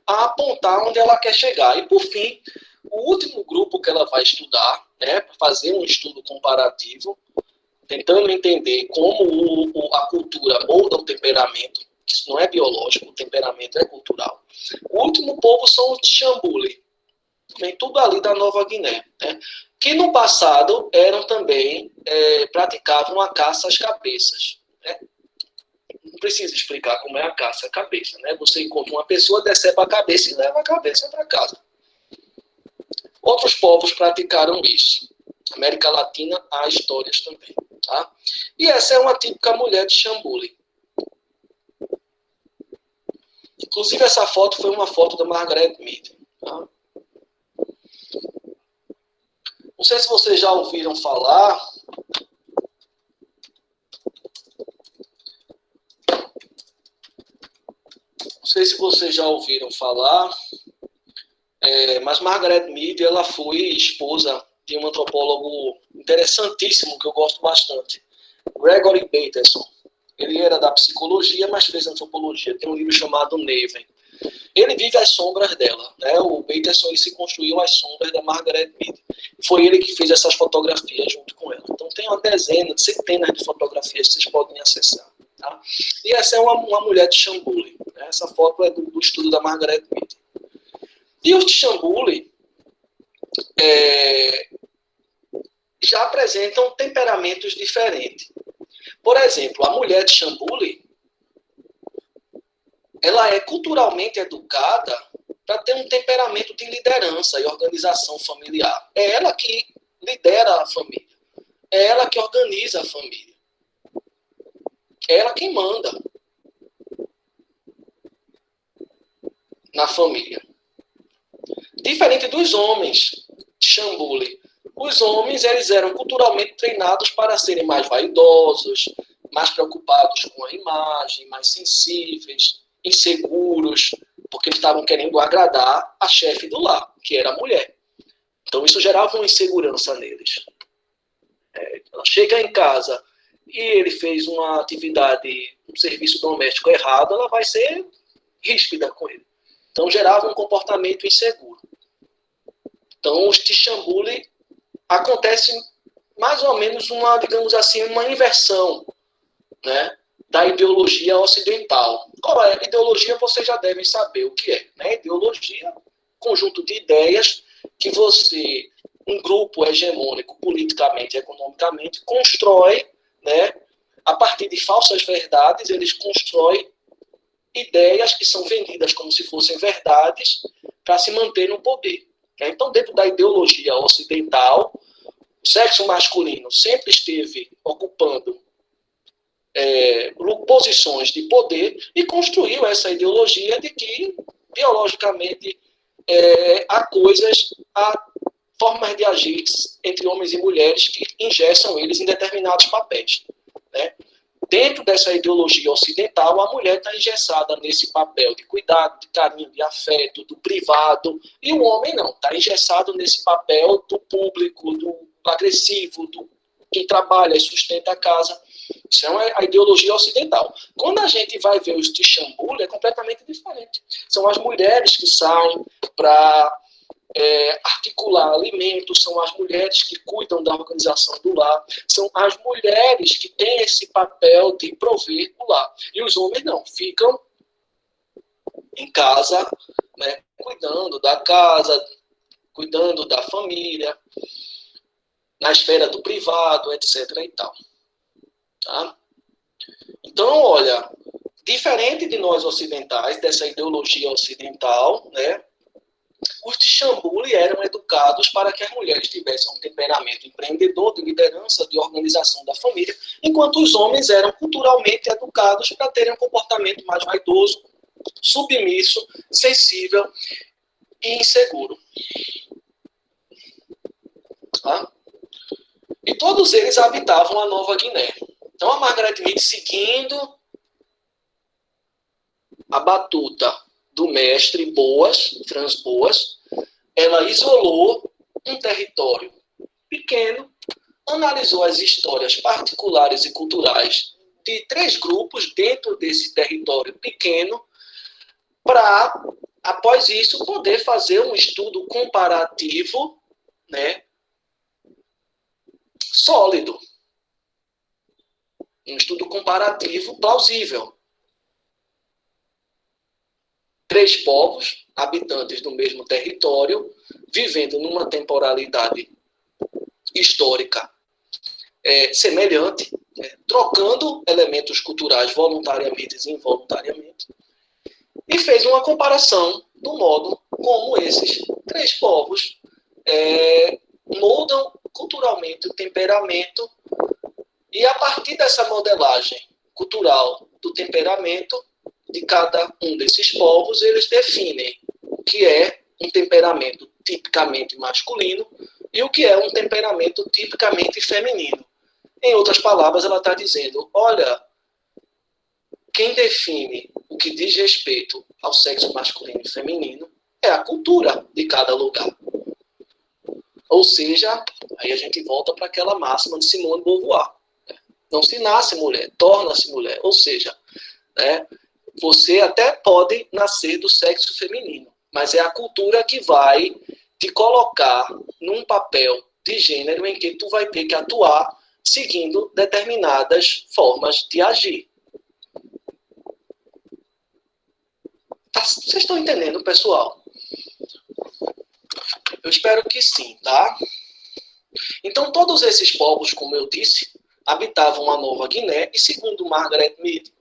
a apontar onde ela quer chegar. E, por fim, o último grupo que ela vai estudar, né, para fazer um estudo comparativo, tentando entender como a cultura molda o temperamento Isso não é biológico, o temperamento é cultural. O último povo são os Xambuli, também tudo ali da Nova Guiné, né? Que no passado eram também, praticavam a caça às cabeças, né? Não precisa explicar como é a caça à cabeça, né? Você encontra uma pessoa, decepa a cabeça e leva a cabeça para casa. Outros povos praticaram isso. América Latina há histórias também, tá? E essa é uma típica mulher de Xambuli. Inclusive, essa foto foi uma foto da Margaret Mead. Tá? Não sei se vocês já ouviram falar. Não sei se vocês já ouviram falar, mas Margaret Mead, ela foi esposa de um antropólogo interessantíssimo que eu gosto bastante, Gregory Bateson. Ele era da psicologia, mas fez antropologia. Tem um livro chamado Neven. Ele vive às sombras dela, né? O Bateson, ele se construiu às sombras da Margaret Mead. Foi ele que fez essas fotografias junto com ela. Então tem uma dezena, centenas de fotografias que vocês podem acessar. Tá? E essa é uma mulher de Xambuli. Né? Essa foto é do estudo da Margaret Mead. E os de Xambuli já apresentam temperamentos diferentes. Por exemplo, a mulher de Xambuli, ela é culturalmente educada para ter um temperamento de liderança e organização familiar. É ela que lidera a família. É ela que organiza a família. É ela quem manda na família. Diferente dos homens de Xambuli. Os homens, eles eram culturalmente treinados para serem mais vaidosos, mais preocupados com a imagem, mais sensíveis, inseguros, porque eles estavam querendo agradar a chefe do lar, que era a mulher. Então isso gerava uma insegurança neles. Ela chega em casa e ele fez uma atividade, um serviço doméstico errado, ela vai ser ríspida com ele. Então gerava um comportamento inseguro. Então os Tixambuli acontece mais ou menos uma, digamos assim, uma inversão, né, da ideologia ocidental. Qual é a ideologia? Vocês já devem saber o que é. Né? Ideologia, conjunto de ideias que você, um grupo hegemônico, politicamente e economicamente, constrói, né, a partir de falsas verdades, eles constroem ideias que são vendidas como se fossem verdades para se manter no poder. Então, dentro da ideologia ocidental, o sexo masculino sempre esteve ocupando posições de poder e construiu essa ideologia de que, biologicamente, há formas de agir entre homens e mulheres que engessam eles em determinados papéis. Né? Dentro dessa ideologia ocidental, a mulher está engessada nesse papel de cuidado, de carinho, de afeto, do privado, e o homem não, está engessado nesse papel do público, do agressivo, do quem trabalha e sustenta a casa. Isso é a ideologia ocidental. Quando a gente vai ver os Tixambuli, é completamente diferente. São as mulheres que saem para articular alimentos, são as mulheres que cuidam da organização do lar, são as mulheres que têm esse papel de prover o lar. E os homens não, ficam em casa, né, cuidando da casa, cuidando da família, na esfera do privado, etc. e tal. Tá? Então, olha, diferente de nós ocidentais, dessa ideologia ocidental, né, os Tixambuli eram educados para que as mulheres tivessem um temperamento empreendedor, de liderança, de organização da família, enquanto os homens eram culturalmente educados para terem um comportamento mais vaidoso, submisso, sensível e inseguro. Tá? E todos eles habitavam a Nova Guiné. Então a Margaret Mead, seguindo a batuta do mestre Franz Boas, ela isolou um território pequeno, analisou as histórias particulares e culturais de 3 grupos dentro desse território pequeno, para, após isso, poder fazer um estudo comparativo, né, sólido. Um estudo comparativo plausível. três povos, habitantes do mesmo território, vivendo numa temporalidade histórica semelhante, trocando elementos culturais voluntariamente e involuntariamente, e fez uma comparação do modo como esses três povos moldam culturalmente o temperamento, e a partir dessa modelagem cultural do temperamento de cada um desses povos, eles definem o que é um temperamento tipicamente masculino e o que é um temperamento tipicamente feminino. Em outras palavras, ela está dizendo, olha, quem define o que diz respeito ao sexo masculino e feminino é a cultura de cada lugar. Ou seja, aí a gente volta para aquela máxima de Simone de Beauvoir. Não se nasce mulher, torna-se mulher. Ou seja, você até pode nascer do sexo feminino, mas é a cultura que vai te colocar num papel de gênero em que tu vai ter que atuar seguindo determinadas formas de agir. Vocês estão entendendo, pessoal? Eu espero que sim, tá? Então, todos esses povos, como eu disse, habitavam a Nova Guiné e, segundo Margaret Mead,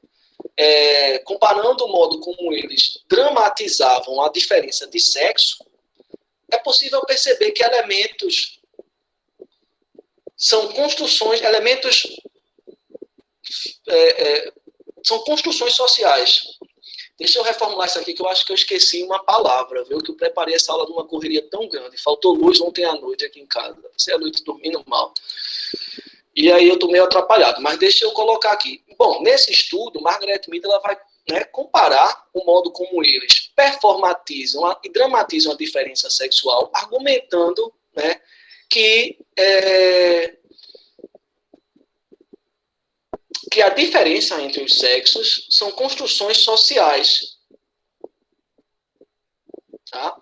comparando o modo como eles dramatizavam a diferença de sexo, é possível perceber que elementos são construções, são construções sociais. Deixa eu reformular isso aqui, que eu acho que eu esqueci uma palavra, viu? Que eu preparei essa aula numa correria tão grande. Faltou luz ontem à noite aqui em casa. Passei a noite dormindo mal. E aí eu estou meio atrapalhado. Mas deixa eu colocar aqui. Bom, nesse estudo, Margaret Mead ela vai comparar o modo como eles performatizam e dramatizam a diferença sexual, argumentando que a diferença entre os sexos são construções sociais. Tá?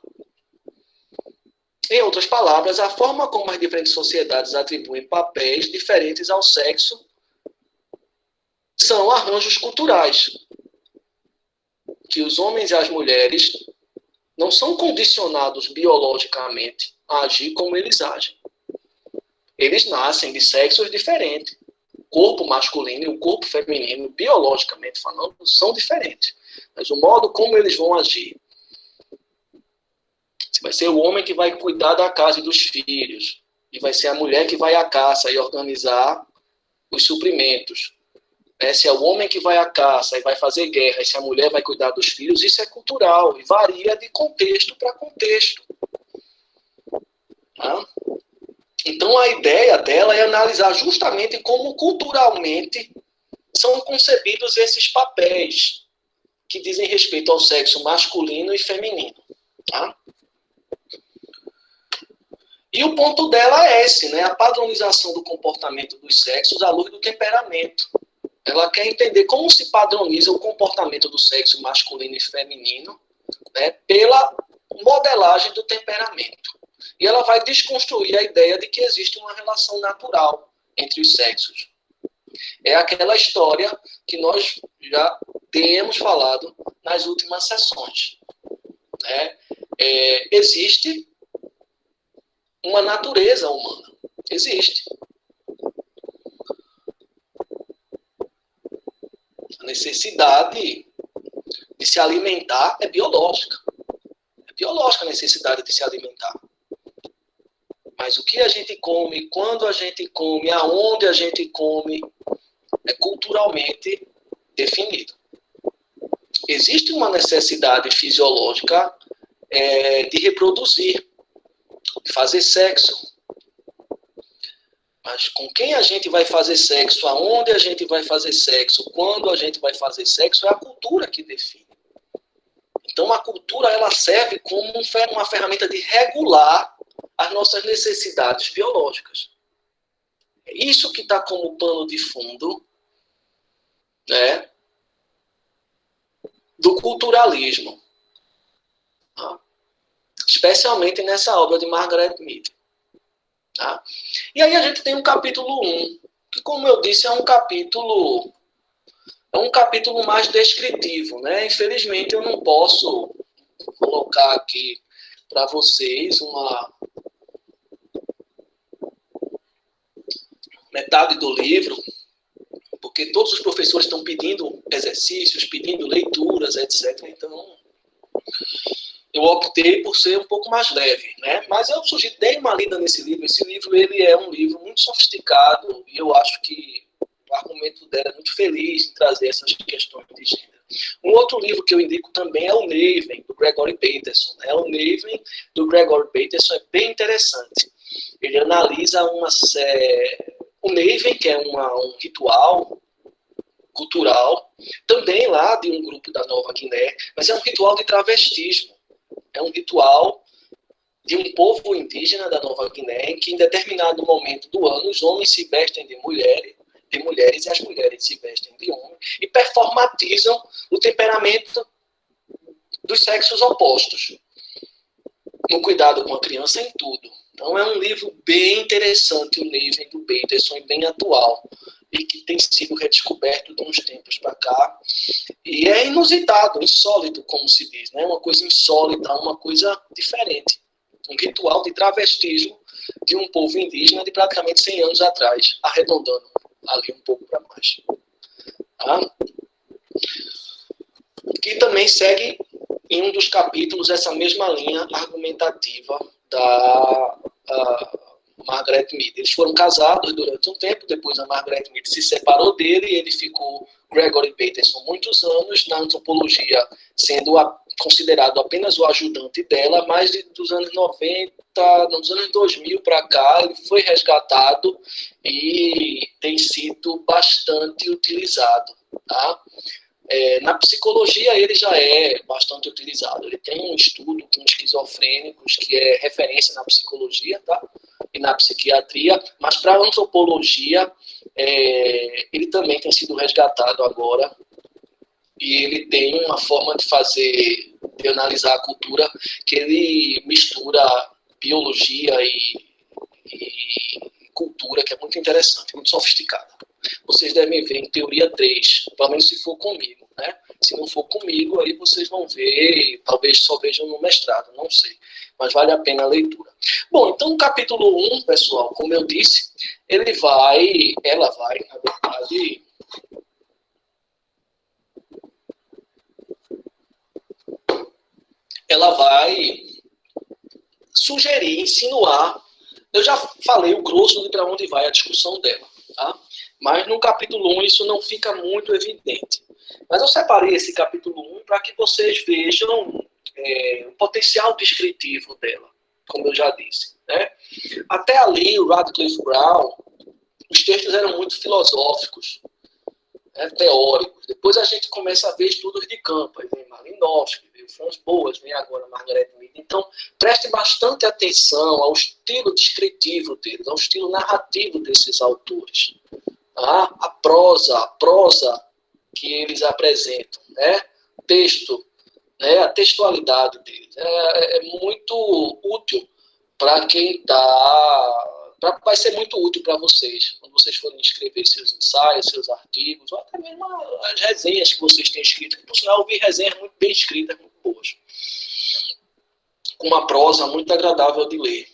Em outras palavras, a forma como as diferentes sociedades atribuem papéis diferentes ao sexo são arranjos culturais, que os homens e as mulheres não são condicionados biologicamente a agir como eles agem. Eles nascem de sexos diferentes. O corpo masculino e o corpo feminino, biologicamente falando, são diferentes. Mas o modo como eles vão agir, se vai ser o homem que vai cuidar da casa e dos filhos, e vai ser a mulher que vai à caça e organizar os suprimentos. Se é o homem que vai à caça e vai fazer guerra, e se a mulher vai cuidar dos filhos, isso é cultural e varia de contexto para contexto. Tá? Então, a ideia dela é analisar justamente como culturalmente são concebidos esses papéis que dizem respeito ao sexo masculino e feminino. Tá? E o ponto dela é esse, a padronização do comportamento dos sexos à luz do temperamento. Ela quer entender como se padroniza o comportamento do sexo masculino e feminino pela modelagem do temperamento. E ela vai desconstruir a ideia de que existe uma relação natural entre os sexos. É aquela história que nós já temos falado nas últimas sessões. Existe uma natureza humana. Existe. A necessidade de se alimentar é biológica. É biológica a necessidade de se alimentar. Mas o que a gente come, quando a gente come, aonde a gente come, é culturalmente definido. Existe uma necessidade fisiológica de reproduzir, de fazer sexo. Mas com quem a gente vai fazer sexo, aonde a gente vai fazer sexo, quando a gente vai fazer sexo, é a cultura que define. Então a cultura ela serve como uma ferramenta de regular as nossas necessidades biológicas. É isso que está como pano de fundo do culturalismo. Tá? Especialmente nessa obra de Margaret Mead. Tá? E aí a gente tem o capítulo 1, que, como eu disse, é um capítulo mais descritivo. Infelizmente, eu não posso colocar aqui para vocês uma metade do livro, porque todos os professores estão pedindo exercícios, pedindo leituras, etc. Então, eu optei por ser um pouco mais leve, né? Mas eu dei uma lida nesse livro. Esse livro, ele é um livro muito sofisticado e eu acho que o argumento dela é muito feliz em trazer essas questões de gênero. Um outro livro que eu indico também é o Navem, do Gregory Bateson. Né? O Navem, do Gregory Bateson, é bem interessante. Ele analisa o Navem, que é um ritual cultural, também lá de um grupo da Nova Guiné, mas é um ritual de travestismo. É um ritual de um povo indígena da Nova Guiné, em que em determinado momento do ano os homens se vestem de mulheres e as mulheres se vestem de homens e performatizam o temperamento dos sexos opostos, no cuidado com a criança, em tudo. Então é um livro bem interessante, o Navem do Bateson, e bem atual, e que tem sido redescoberto de uns tempos para cá. E é inusitado, insólito, como se diz, né? Uma coisa insólita, uma coisa diferente. Um ritual de travestismo de um povo indígena de praticamente 100 anos atrás, arredondando ali um pouco para mais. Tá? Que também segue em um dos capítulos essa mesma linha argumentativa da Margaret Mead. Eles foram casados durante um tempo, depois a Margaret Mead se separou dele e ele ficou, Gregory Bateson, muitos anos na antropologia, sendo considerado apenas o ajudante dela, mas dos anos 90, dos anos 2000 para cá, ele foi resgatado e tem sido bastante utilizado. Tá? Na psicologia ele já é bastante utilizado. Ele tem um estudo com esquizofrênicos que é referência na psicologia, tá? E na psiquiatria, mas para a antropologia ele também tem sido resgatado agora, e ele tem uma forma de analisar a cultura, que ele mistura biologia e cultura, que é muito interessante, muito sofisticada. Vocês devem ver em teoria 3, pelo menos se for comigo, né? Se não for comigo, aí vocês vão ver, talvez só vejam no mestrado, não sei. Mas vale a pena a leitura. Bom, então o capítulo 1, pessoal, como eu disse, ela vai, na verdade, ela vai sugerir, insinuar. Eu já falei o grosso de para onde vai a discussão dela, tá? Mas no capítulo 1 isso não fica muito evidente. Mas eu separei esse capítulo 1 para que vocês vejam o potencial descritivo dela, como eu já disse. Né? Até ali, o Radcliffe Brown, os textos eram muito filosóficos, teóricos. Depois a gente começa a ver estudos de campo. Aí vem Malinowski, vem Franz Boas, vem agora Margaret Mead. Então, preste bastante atenção ao estilo descritivo deles, ao estilo narrativo desses autores. Tá? A prosa que eles apresentam, né? Texto, né? A textualidade deles é muito útil para quem está... Vai ser muito útil para vocês, quando vocês forem escrever seus ensaios, seus artigos, ou até mesmo as resenhas que vocês têm escrito, que por sinal eu vi resenhas muito bem escritas, muito boas, com uma prosa muito agradável de ler.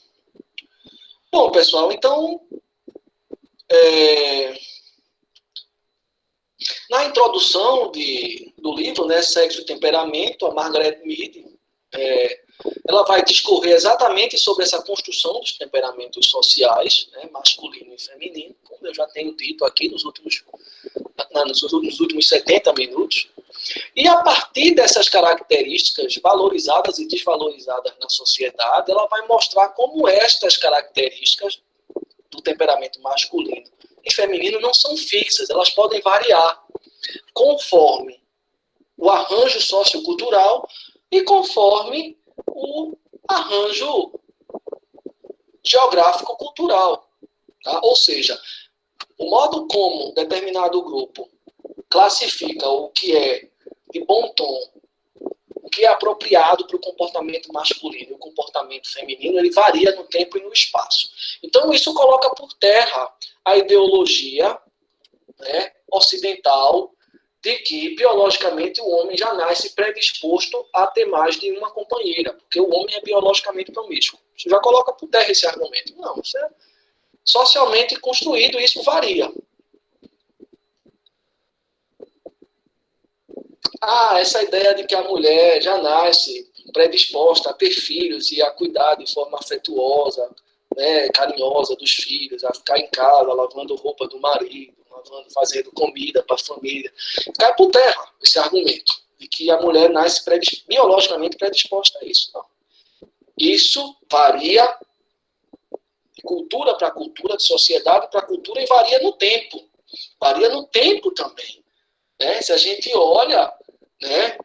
Bom, pessoal, então, na introdução do livro, né, Sexo e Temperamento, a Margaret Mead, ela vai discorrer exatamente sobre essa construção dos temperamentos sociais, né, masculino e feminino, como eu já tenho dito aqui nos últimos 70 minutos. E a partir dessas características valorizadas e desvalorizadas na sociedade, ela vai mostrar como estas características do temperamento masculino e feminino não são fixas, elas podem variar conforme o arranjo sociocultural e conforme o arranjo geográfico-cultural. Tá? Ou seja, o modo como determinado grupo classifica o que é de bom tom, o que é apropriado para o comportamento masculino e o comportamento feminino, ele varia no tempo e no espaço. Então, isso coloca por terra a ideologia, né, ocidental de que, biologicamente, o homem já nasce predisposto a ter mais de uma companheira, porque o homem é biologicamente promíscuo. Você já coloca por terra esse argumento. Não, isso é socialmente construído, isso varia. Essa ideia de que a mulher já nasce predisposta a ter filhos e a cuidar de forma afetuosa, né, carinhosa dos filhos, a ficar em casa lavando roupa do marido, fazendo comida para a família. Cai por terra esse argumento de que a mulher nasce biologicamente predisposta a isso. Não. Isso varia de cultura para cultura, de sociedade para cultura, e varia no tempo. Varia no tempo também. Né? Se a gente olha, né,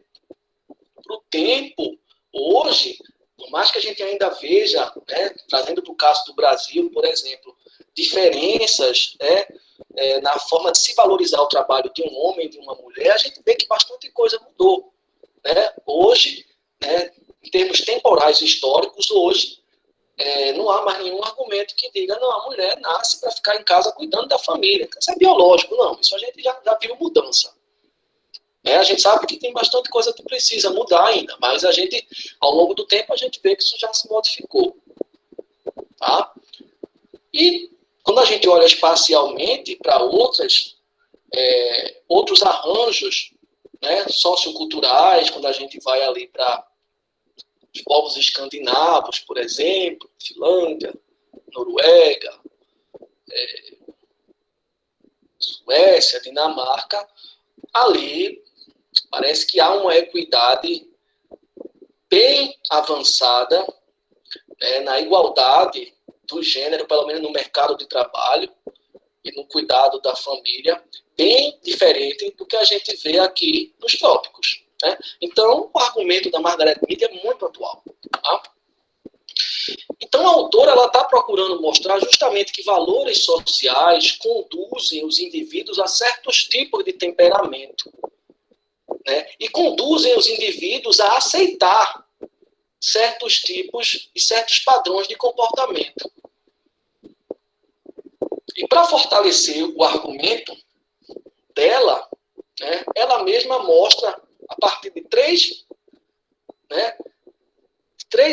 para o tempo, hoje, por mais que a gente ainda veja, né, trazendo para o caso do Brasil, por exemplo, diferenças, né, na forma de se valorizar o trabalho de um homem e de uma mulher, a gente vê que bastante coisa mudou. Né? Hoje, né, em termos temporais históricos, hoje, não há mais nenhum argumento que diga, não, a mulher nasce para ficar em casa cuidando da família. Isso é biológico, não. Isso a gente já viu mudança. A gente sabe que tem bastante coisa que precisa mudar ainda, mas a gente, ao longo do tempo, a gente vê que isso já se modificou. Tá? E quando a gente olha espacialmente para outros arranjos, né, socioculturais, quando a gente vai ali para os povos escandinavos, por exemplo, Finlândia, Noruega, Suécia, Dinamarca, ali parece que há uma equidade bem avançada, né, na igualdade do gênero, pelo menos no mercado de trabalho e no cuidado da família, bem diferente do que a gente vê aqui nos trópicos. Né? Então, o argumento da Margaret Mead é muito atual. Tá? Então, a autora está procurando mostrar justamente que valores sociais conduzem os indivíduos a certos tipos de temperamento, né? E conduzem os indivíduos a aceitar certos tipos e certos padrões de comportamento. E para fortalecer o argumento dela, né, ela mesma mostra, a partir de três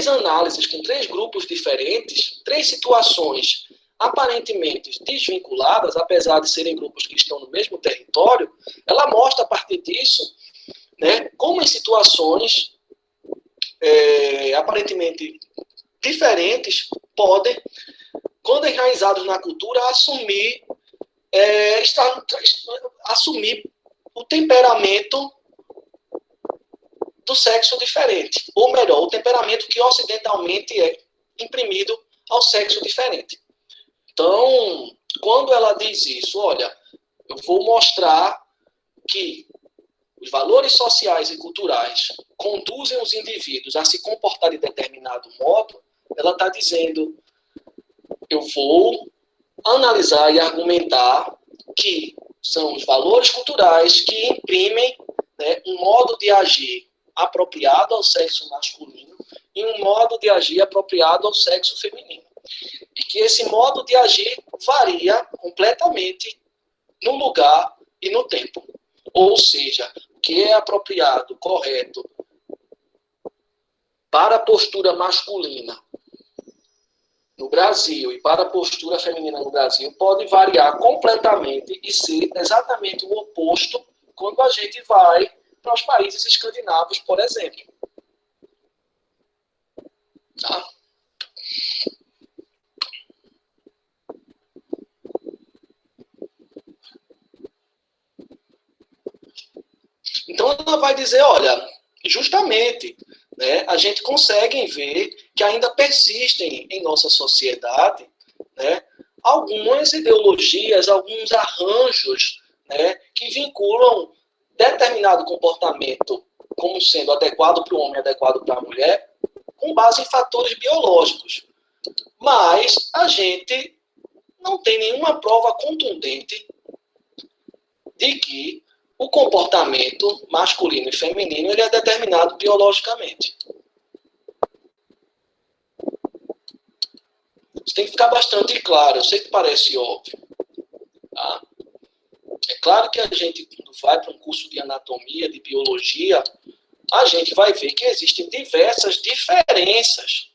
análises com três grupos diferentes, três situações aparentemente desvinculadas, apesar de serem grupos que estão no mesmo território, ela mostra a partir disso, né, como em situações aparentemente diferentes podem, quando enraizados na cultura, assumir o temperamento do sexo diferente, ou melhor, o temperamento que ocidentalmente é imprimido ao sexo diferente. Então, quando ela diz isso, olha, eu vou mostrar que os valores sociais e culturais conduzem os indivíduos a se comportar de determinado modo, ela está dizendo, eu vou analisar e argumentar que são os valores culturais que imprimem, né, um modo de agir apropriado ao sexo masculino e um modo de agir apropriado ao sexo feminino. E que esse modo de agir varia completamente no lugar e no tempo. Ou seja, o que é apropriado, correto, para a postura masculina no Brasil e para a postura feminina no Brasil pode variar completamente e ser exatamente o oposto quando a gente vai para os países escandinavos, por exemplo. Tá? Então ela vai dizer, olha, justamente, né, a gente consegue ver que ainda persistem em nossa sociedade, né, algumas ideologias, alguns arranjos, né, que vinculam determinado comportamento como sendo adequado para o homem, adequado para a mulher, com base em fatores biológicos. Mas a gente não tem nenhuma prova contundente de que o comportamento masculino e feminino ele é determinado biologicamente. Isso tem que ficar bastante claro. Eu sei que parece óbvio. Tá? É Claro que a gente, quando vai para um curso de anatomia, de biologia, a gente vai ver que existem diversas diferenças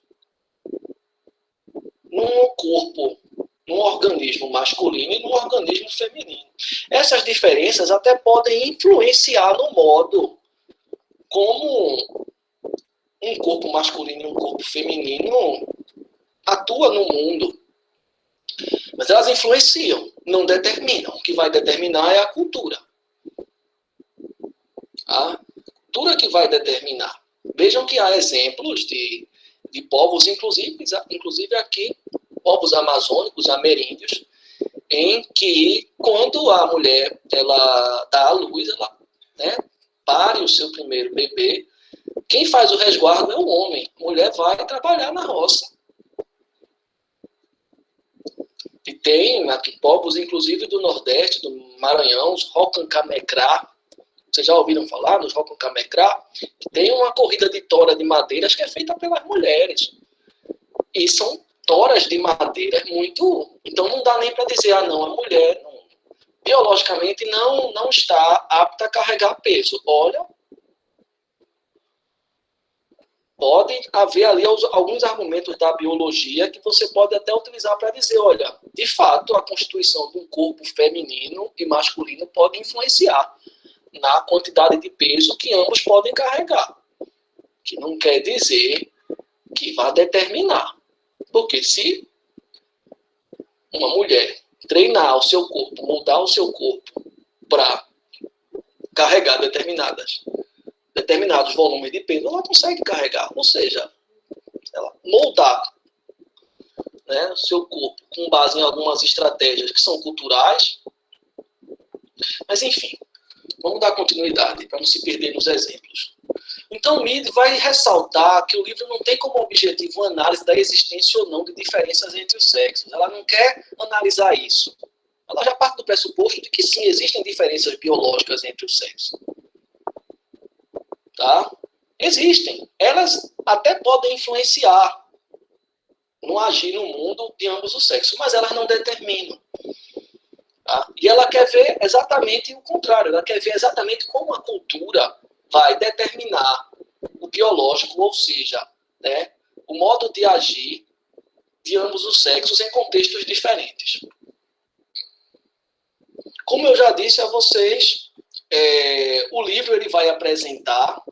num corpo, num organismo masculino e num organismo feminino. Essas diferenças até podem influenciar no modo como um corpo masculino e um corpo feminino atua no mundo. Mas elas influenciam, não determinam. O que vai determinar é a cultura. A cultura que vai determinar. Vejam que há exemplos de povos, inclusive aqui, povos amazônicos, ameríndios, em que quando a mulher ela dá à luz, ela, né, pare o seu primeiro bebê, quem faz o resguardo é o homem. A mulher vai trabalhar na roça. E tem aqui povos, inclusive do Nordeste, do Maranhão, os Rocancamecrá. Vocês já ouviram falar dos Rocancamecrá? Tem uma corrida de tora de madeiras que é feita pelas mulheres. E são toras de madeiras muito... Então não dá nem para dizer, não, a mulher não, biologicamente não está apta a carregar peso. Olha, pode haver ali alguns argumentos da biologia que você pode até utilizar para dizer, olha, de fato, a constituição de um corpo feminino e masculino pode influenciar na quantidade de peso que ambos podem carregar. Que não quer dizer que vá determinar. Porque se uma mulher treinar o seu corpo, moldar o seu corpo para carregar determinados volumes de peso, ela consegue carregar. Ou seja, ela moldar, né, o seu corpo com base em algumas estratégias que são culturais. Mas, enfim, vamos dar continuidade para não se perder nos exemplos. Então, Mead vai ressaltar que o livro não tem como objetivo a análise da existência ou não de diferenças entre os sexos. Ela não quer analisar isso. Ela já parte do pressuposto de que sim, existem diferenças biológicas entre os sexos. Tá? Existem. Elas até podem influenciar no agir no mundo de ambos os sexos, mas elas não determinam. Tá? E ela quer ver exatamente o contrário. Ela quer ver exatamente como a cultura vai determinar o biológico, ou seja, né, o modo de agir de ambos os sexos em contextos diferentes. Como eu já disse a vocês, o livro ele vai apresentar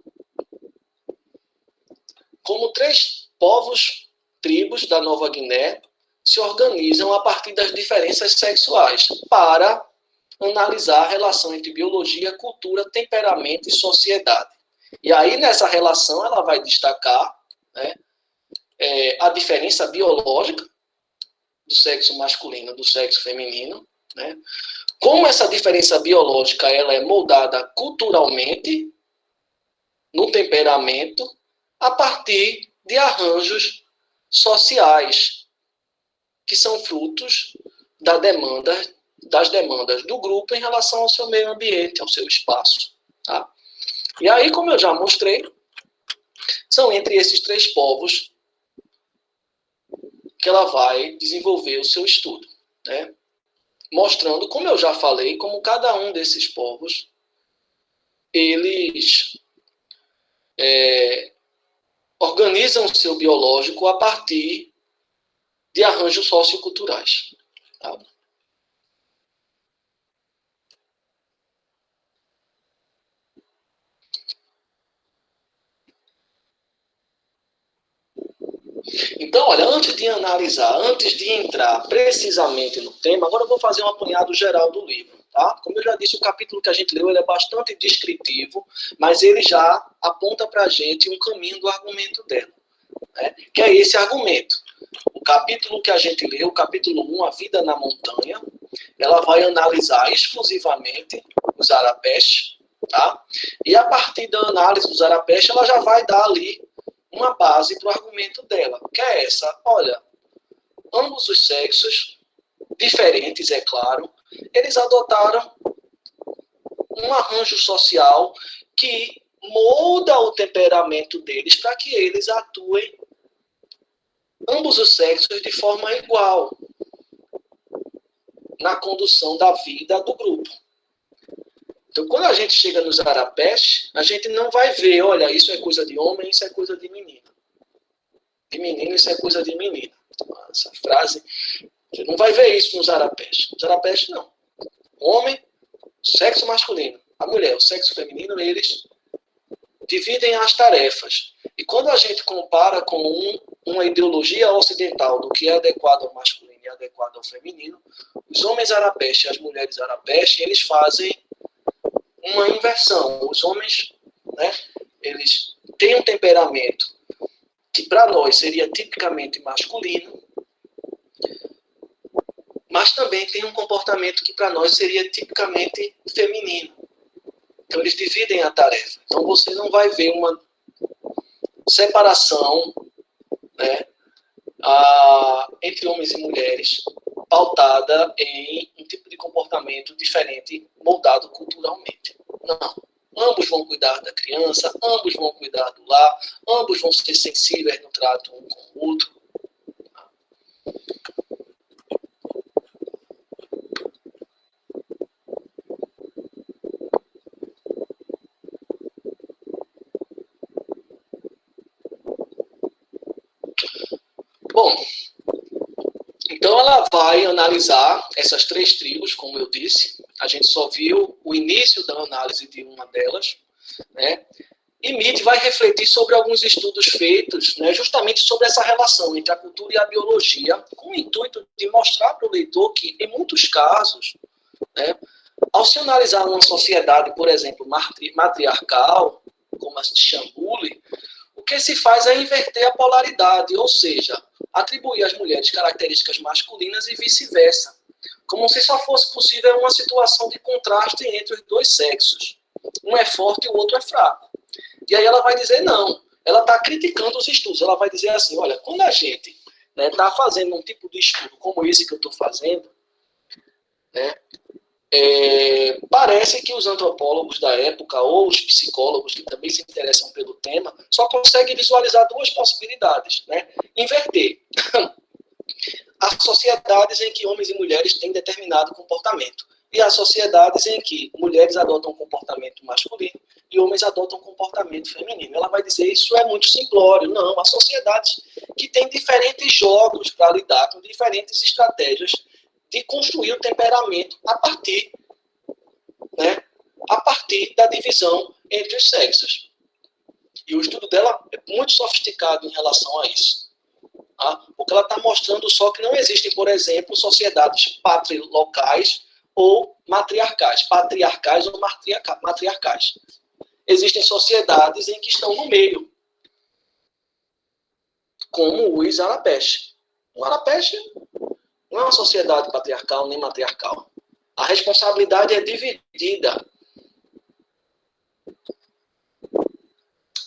como 3 povos, tribos da Nova Guiné se organizam a partir das diferenças sexuais para analisar a relação entre biologia, cultura, temperamento e sociedade. E aí, nessa relação, ela vai destacar, né, a diferença biológica do sexo masculino e do sexo feminino, né? Como essa diferença biológica ela é moldada culturalmente, no temperamento, a partir de arranjos sociais, que são frutos das demandas do grupo em relação ao seu meio ambiente, ao seu espaço. Tá? E aí, como eu já mostrei, são entre esses 3 povos que ela vai desenvolver o seu estudo, né? Mostrando, como eu já falei, como cada um desses povos, eles organizam o seu biológico a partir de arranjos socioculturais. Tá? Então, olha, antes de entrar precisamente no tema, agora eu vou fazer um apanhado geral do livro. Tá? Como eu já disse, o capítulo que a gente leu ele é bastante descritivo, mas ele já aponta para a gente um caminho do argumento dela, né? Que é esse argumento. O capítulo que a gente leu, o capítulo 1, A Vida na Montanha, ela vai analisar exclusivamente os arapés, tá? E a partir da análise dos arapés, ela já vai dar ali uma base para o argumento dela, que é essa. Olha, ambos os sexos, diferentes, é claro, eles adotaram um arranjo social que molda o temperamento deles para que eles atuem, ambos os sexos, de forma igual na condução da vida do grupo. Quando a gente chega nos arapés, a gente não vai ver, olha, isso é coisa de homem, isso é coisa de menino. De menino, isso é coisa de menina. Essa frase, você não vai ver isso nos arapés. Nos arapés, não. O homem, sexo masculino. A mulher, o sexo feminino, eles dividem as tarefas. E quando a gente compara com uma ideologia ocidental do que é adequado ao masculino e adequado ao feminino, os homens arapés e as mulheres arapés, eles fazem uma inversão. Os homens, né, eles têm um temperamento que para nós seria tipicamente masculino, mas também tem um comportamento que para nós seria tipicamente feminino. Então eles dividem a tarefa. Então você não vai ver uma separação, né, entre homens e mulheres pautada em um tipo de comportamento diferente, moldado culturalmente. Não. Ambos vão cuidar da criança, ambos vão cuidar do lar, ambos vão ser sensíveis no trato um com o outro. Bom, então ela vai analisar essas 3 tribos, como eu disse. A gente só viu o início da análise de uma delas, né? E Mead vai refletir sobre alguns estudos feitos, né, justamente sobre essa relação entre a cultura e a biologia, com o intuito de mostrar para o leitor que, em muitos casos, né, ao se analisar uma sociedade, por exemplo, matriarcal, como a de Chambuli, o que se faz é inverter a polaridade, ou seja, atribuir às mulheres características masculinas e vice-versa, como se só fosse possível uma situação de contraste entre os dois sexos. Um é forte e o outro é fraco. E aí ela vai dizer, não, ela está criticando os estudos, ela vai dizer assim, olha, quando a gente está fazendo um tipo de estudo como esse que eu estou fazendo, né, parece que os antropólogos da época, ou os psicólogos que também se interessam pelo tema, só conseguem visualizar 2 possibilidades, né? Inverter as sociedades em que homens e mulheres têm determinado comportamento e as sociedades em que mulheres adotam um comportamento masculino e homens adotam um comportamento feminino. Ela vai dizer, isso é muito simplório. Não, há sociedades que têm diferentes jogos para lidar com diferentes estratégias de construir o temperamento a partir, né, a partir da divisão entre os sexos. E o estudo dela é muito sofisticado em relação a isso. Tá? Porque ela está mostrando só que não existem, por exemplo, sociedades patrilocais ou matriarcais, patriarcais ou matriarcais. Existem sociedades em que estão no meio, como os Arapés. O Arapés não é uma sociedade patriarcal nem matriarcal. A responsabilidade é dividida.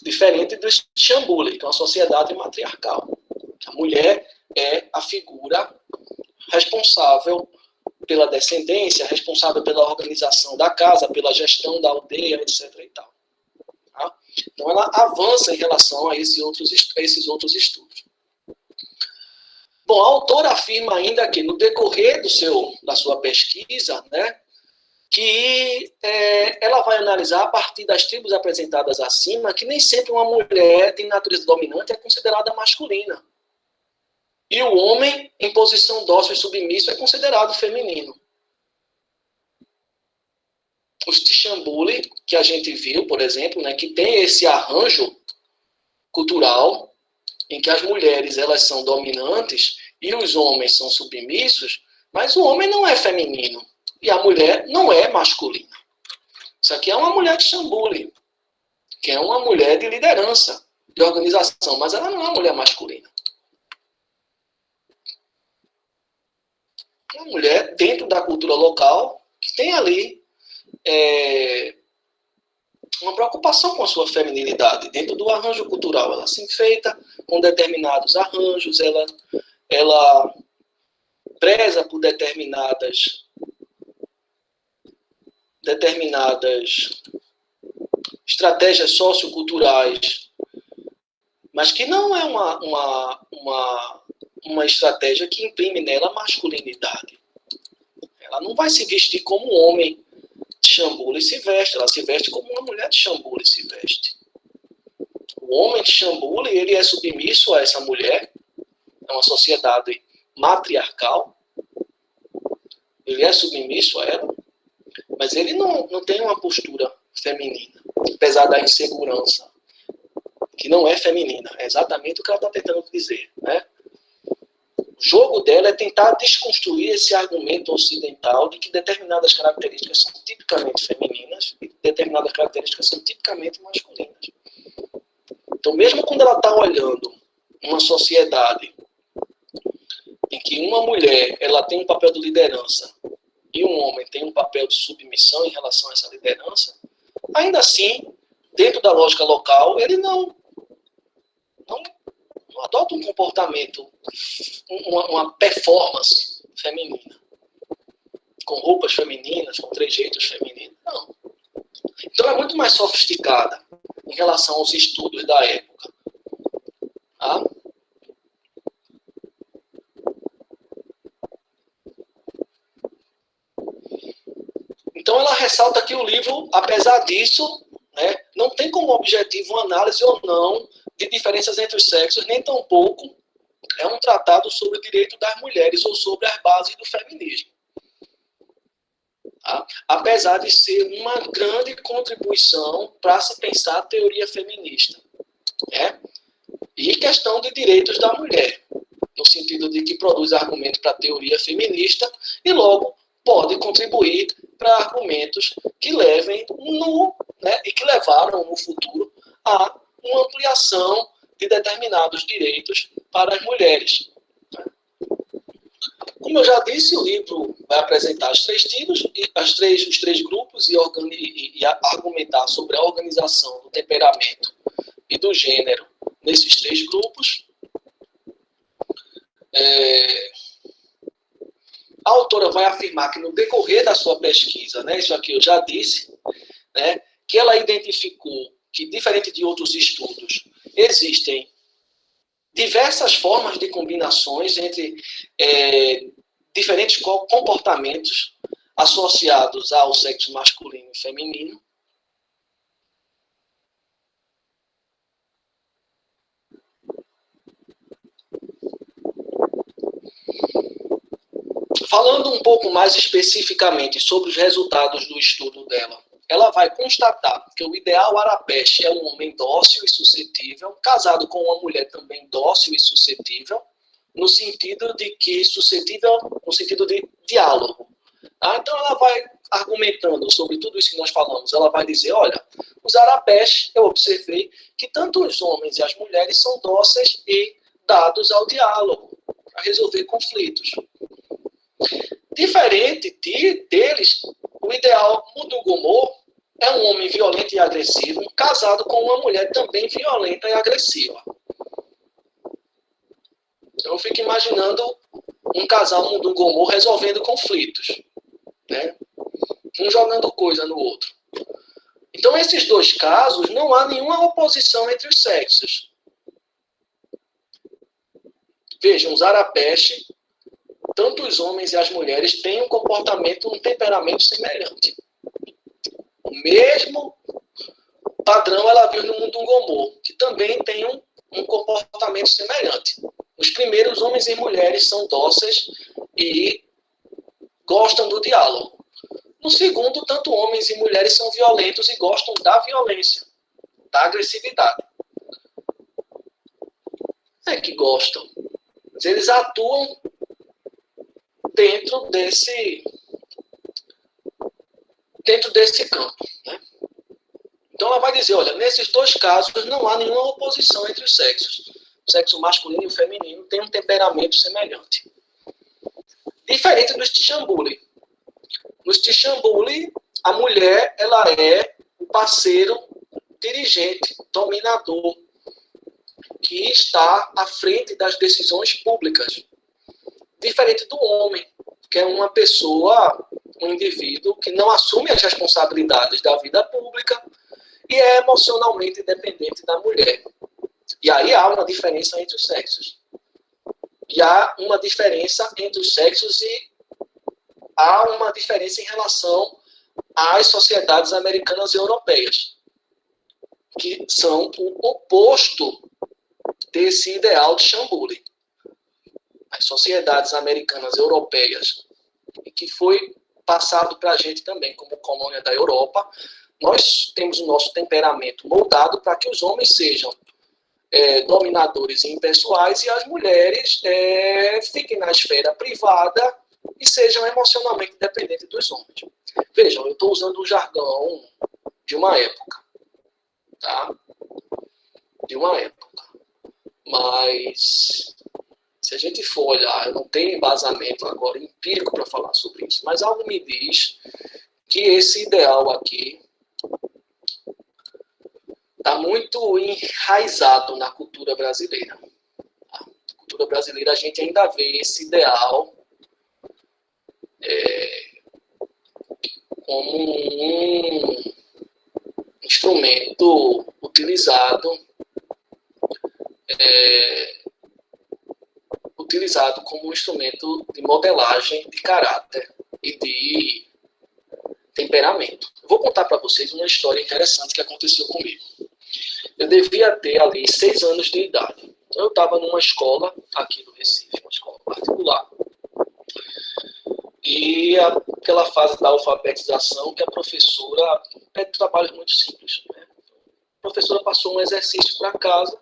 Diferente do Chambuli, que é uma sociedade matriarcal. A mulher é a figura responsável pela descendência, responsável pela organização da casa, pela gestão da aldeia, etc. E tal. Tá? Então ela avança em relação a esses outros estudos. Bom, a autora afirma ainda que no decorrer da sua pesquisa, né, que ela vai analisar a partir das tribos apresentadas acima que nem sempre uma mulher de natureza dominante é considerada masculina. E o homem, em posição dócil e submisso, é considerado feminino. Os Tixambuli, que a gente viu, por exemplo, né, que tem esse arranjo cultural em que as mulheres elas são dominantes e os homens são submissos, mas o homem não é feminino e a mulher não é masculina. Isso aqui é uma mulher de Chambuli, que é uma mulher de liderança, de organização, mas ela não é uma mulher masculina. É uma mulher dentro da cultura local que tem ali uma preocupação com a sua feminilidade. Dentro do arranjo cultural, ela se enfeita com determinados arranjos, ela preza por determinadas estratégias socioculturais, mas que não é uma estratégia que imprime nela masculinidade. Ela não vai se vestir como homem de Xambule se veste, ela se veste como uma mulher de Xambule se veste. O homem de Xambule, ele é submisso a essa mulher, é uma sociedade matriarcal, ele é submisso a ela, mas ele não tem uma postura feminina, apesar da insegurança, que não é feminina, é exatamente o que ela está tentando dizer, né? O jogo dela é tentar desconstruir esse argumento ocidental de que determinadas características são tipicamente femininas e determinadas características são tipicamente masculinas. Então, mesmo quando ela está olhando uma sociedade em que uma mulher ela tem um papel de liderança e um homem tem um papel de submissão em relação a essa liderança, ainda assim, dentro da lógica local, ele não adota um comportamento, uma performance feminina, com roupas femininas, com trejeitos femininos. Não. Então é muito mais sofisticada em relação aos estudos da época. Tá? Então ela ressalta que o livro, apesar disso, né, não tem como objetivo uma análise ou não de diferenças entre os sexos, nem tampouco é um tratado sobre o direito das mulheres ou sobre as bases do feminismo. Tá? Apesar de ser uma grande contribuição para se pensar a teoria feminista. Né? E questão de direitos da mulher, no sentido de que produz argumento para a teoria feminista e logo pode contribuir para argumentos que levem e que levaram no futuro a uma ampliação de determinados direitos para as mulheres. Como eu já disse, o livro vai apresentar os três grupos e argumentar sobre a organização do temperamento e do gênero nesses três grupos. A autora vai afirmar que no decorrer da sua pesquisa, né, isso aqui eu já disse, né, que ela identificou que, diferente de outros estudos, existem diversas formas de combinações entre diferentes comportamentos associados ao sexo masculino e feminino. Falando um pouco mais especificamente sobre os resultados do estudo dela, ela vai constatar que o ideal arapeche é um homem dócil e suscetível, casado com uma mulher também dócil e suscetível, no sentido de que suscetível, no sentido de diálogo. Tá? Então ela vai argumentando sobre tudo isso que nós falamos. Ela vai dizer, olha, os arapeches, eu observei que tanto os homens e as mulheres são dóceis e dados ao diálogo, para resolver conflitos. Diferente deles, o ideal Mudugomô é um homem violento e agressivo, casado com uma mulher também violenta e agressiva. Eu fico imaginando um casal Mudugomô resolvendo conflitos, né? Um jogando coisa no outro. Então, esses dois casos, não há nenhuma oposição entre os sexos. Vejam, os arapeche, tanto os homens e as mulheres têm um comportamento, um temperamento semelhante. O mesmo padrão ela viu no Mudugomô, que também tem um comportamento semelhante. Os primeiros, homens e mulheres, são dóceis e gostam do diálogo. No segundo, tanto homens e mulheres são violentos e gostam da violência, da agressividade. É que gostam. Mas eles atuam dentro desse campo. Né? Então ela vai dizer, olha, nesses dois casos não há nenhuma oposição entre os sexos. O sexo masculino e o feminino têm um temperamento semelhante. Diferente dos Tixambule. Nos Tixambule, a mulher ela é o parceiro dirigente, dominador, que está à frente das decisões públicas. Diferente do homem, que é uma pessoa, um indivíduo que não assume as responsabilidades da vida pública e é emocionalmente dependente da mulher. E aí há uma diferença entre os sexos. E há uma diferença entre os sexos e há uma diferença em relação às sociedades americanas e europeias, que são o oposto desse ideal de Chambuli. As sociedades americanas e europeias, que foi passado para a gente também como colônia da Europa, nós temos o nosso temperamento moldado para que os homens sejam dominadores e impessoais e as mulheres fiquem na esfera privada e sejam emocionalmente dependentes dos homens. Vejam, eu estou usando um jargão de uma época, tá? De uma época. Mas, se a gente for olhar, eu não tenho embasamento agora empírico para falar sobre isso, mas algo me diz que esse ideal aqui está muito enraizado na cultura brasileira. Na cultura brasileira, a gente ainda vê esse ideal como um instrumento utilizado como um instrumento de modelagem de caráter e de temperamento. Eu vou contar para vocês uma história interessante que aconteceu comigo. Eu devia ter ali 6 anos de idade. Eu estava numa escola aqui do Recife, uma escola particular. E aquela fase da alfabetização que a professora pede trabalhos muito simples. Né? A professora passou um exercício para casa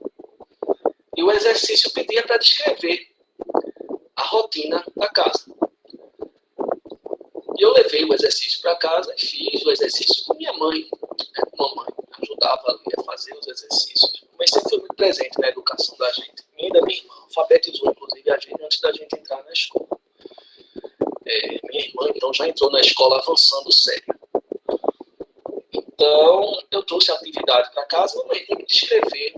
e o exercício pedia para descrever a rotina da casa. E eu levei o exercício para casa e fiz o exercício com minha mãe. Mamãe ajudava ali a fazer os exercícios. Mas sempre foi muito presente na educação da gente. Minha e da minha irmã. Alfabetizou, inclusive, a gente antes da gente entrar na escola. Minha irmã, então, já entrou na escola avançando sério. Então, eu trouxe a atividade para casa e mamãe tem que descrever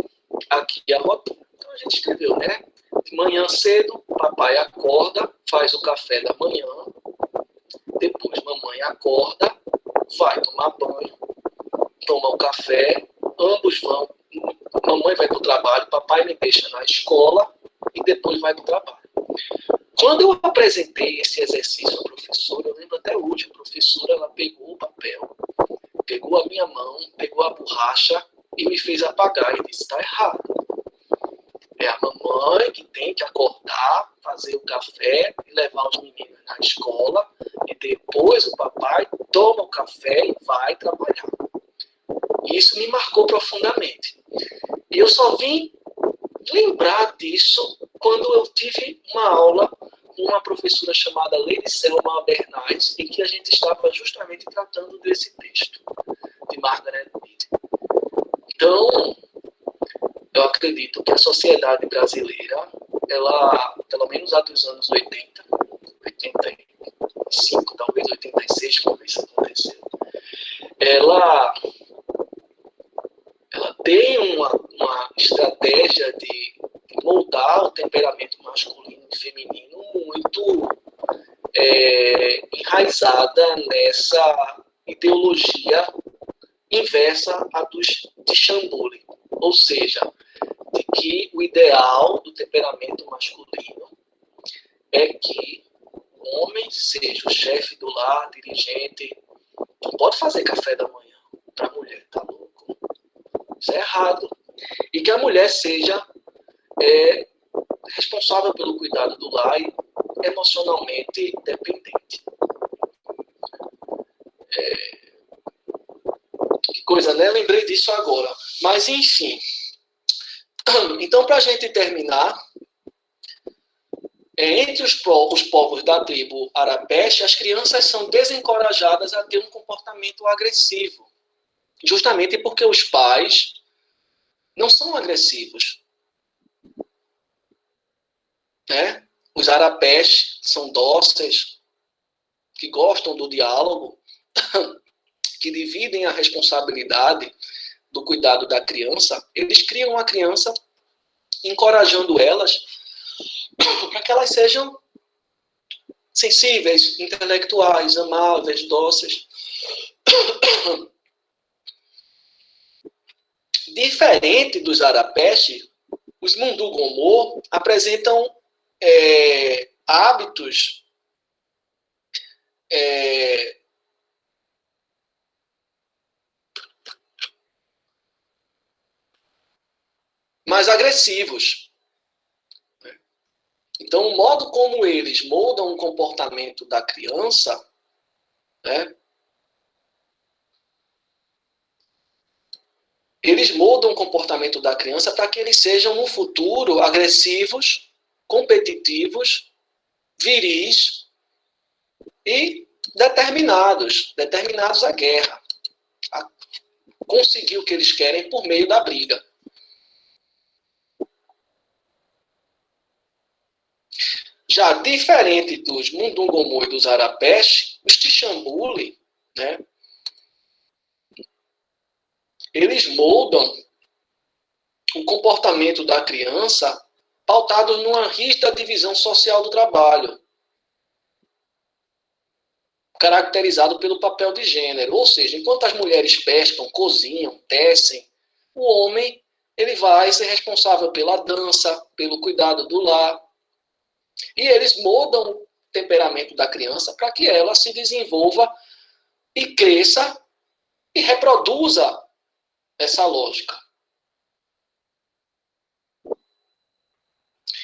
aqui a rotina. Então, a gente escreveu, né? De manhã cedo, papai acorda, faz o café da manhã. Depois, mamãe acorda, vai tomar banho, toma o café, ambos vão. Mamãe vai para o trabalho, papai me deixa na escola e depois vai para o trabalho. Quando eu apresentei esse exercício à professora, eu lembro até hoje, a professora ela pegou o papel, pegou a minha mão, pegou a borracha e me fez apagar e disse, está errado. É a mamãe que tem que acordar, fazer o café e levar os meninos na escola e depois o papai toma o café e vai trabalhar. Isso me marcou profundamente. E eu só vim lembrar disso quando eu tive uma aula com uma professora chamada Lady Selma Bernardes, em que a gente estava justamente tratando desse texto de Margaret Mead. Então, eu acredito que a sociedade brasileira, ela, pelo menos há dos anos 80, 85, talvez 86, quando isso aconteceu, ela tem uma estratégia de moldar o temperamento masculino e feminino muito enraizada nessa ideologia inversa à de Chambuli, ou seja, de que o ideal do temperamento masculino é que o homem seja o chefe do lar, dirigente, não pode fazer café da manhã para a mulher, tá louco? Isso é errado. E que a mulher seja responsável pelo cuidado do lar e emocionalmente dependente. Que coisa, né? Lembrei disso agora. Mas, enfim. Então, para a gente terminar, entre os povos da tribo Arapesh, as crianças são desencorajadas a ter um comportamento agressivo. Justamente porque os pais não são agressivos. Né? Os Arapesh são dóceis, que gostam do diálogo, que dividem a responsabilidade do cuidado da criança. Eles criam uma criança encorajando elas para que elas sejam sensíveis, intelectuais, amáveis, dóceis. Diferente dos Arapesh, os Mundu-Gomo apresentam hábitos mais agressivos. Então, o modo como eles moldam o comportamento da criança, né, eles moldam o comportamento da criança para que eles sejam, no futuro, agressivos, competitivos, viris e determinados à guerra, a conseguir o que eles querem por meio da briga. Já diferente dos Mundungomo e dos Arapeste, os Tixambule, né, eles moldam o comportamento da criança pautado numa rígida divisão social do trabalho, caracterizado pelo papel de gênero. Ou seja, enquanto as mulheres pescam, cozinham, tecem, o homem ele vai ser responsável pela dança, pelo cuidado do lar. E eles moldam o temperamento da criança para que ela se desenvolva e cresça e reproduza essa lógica.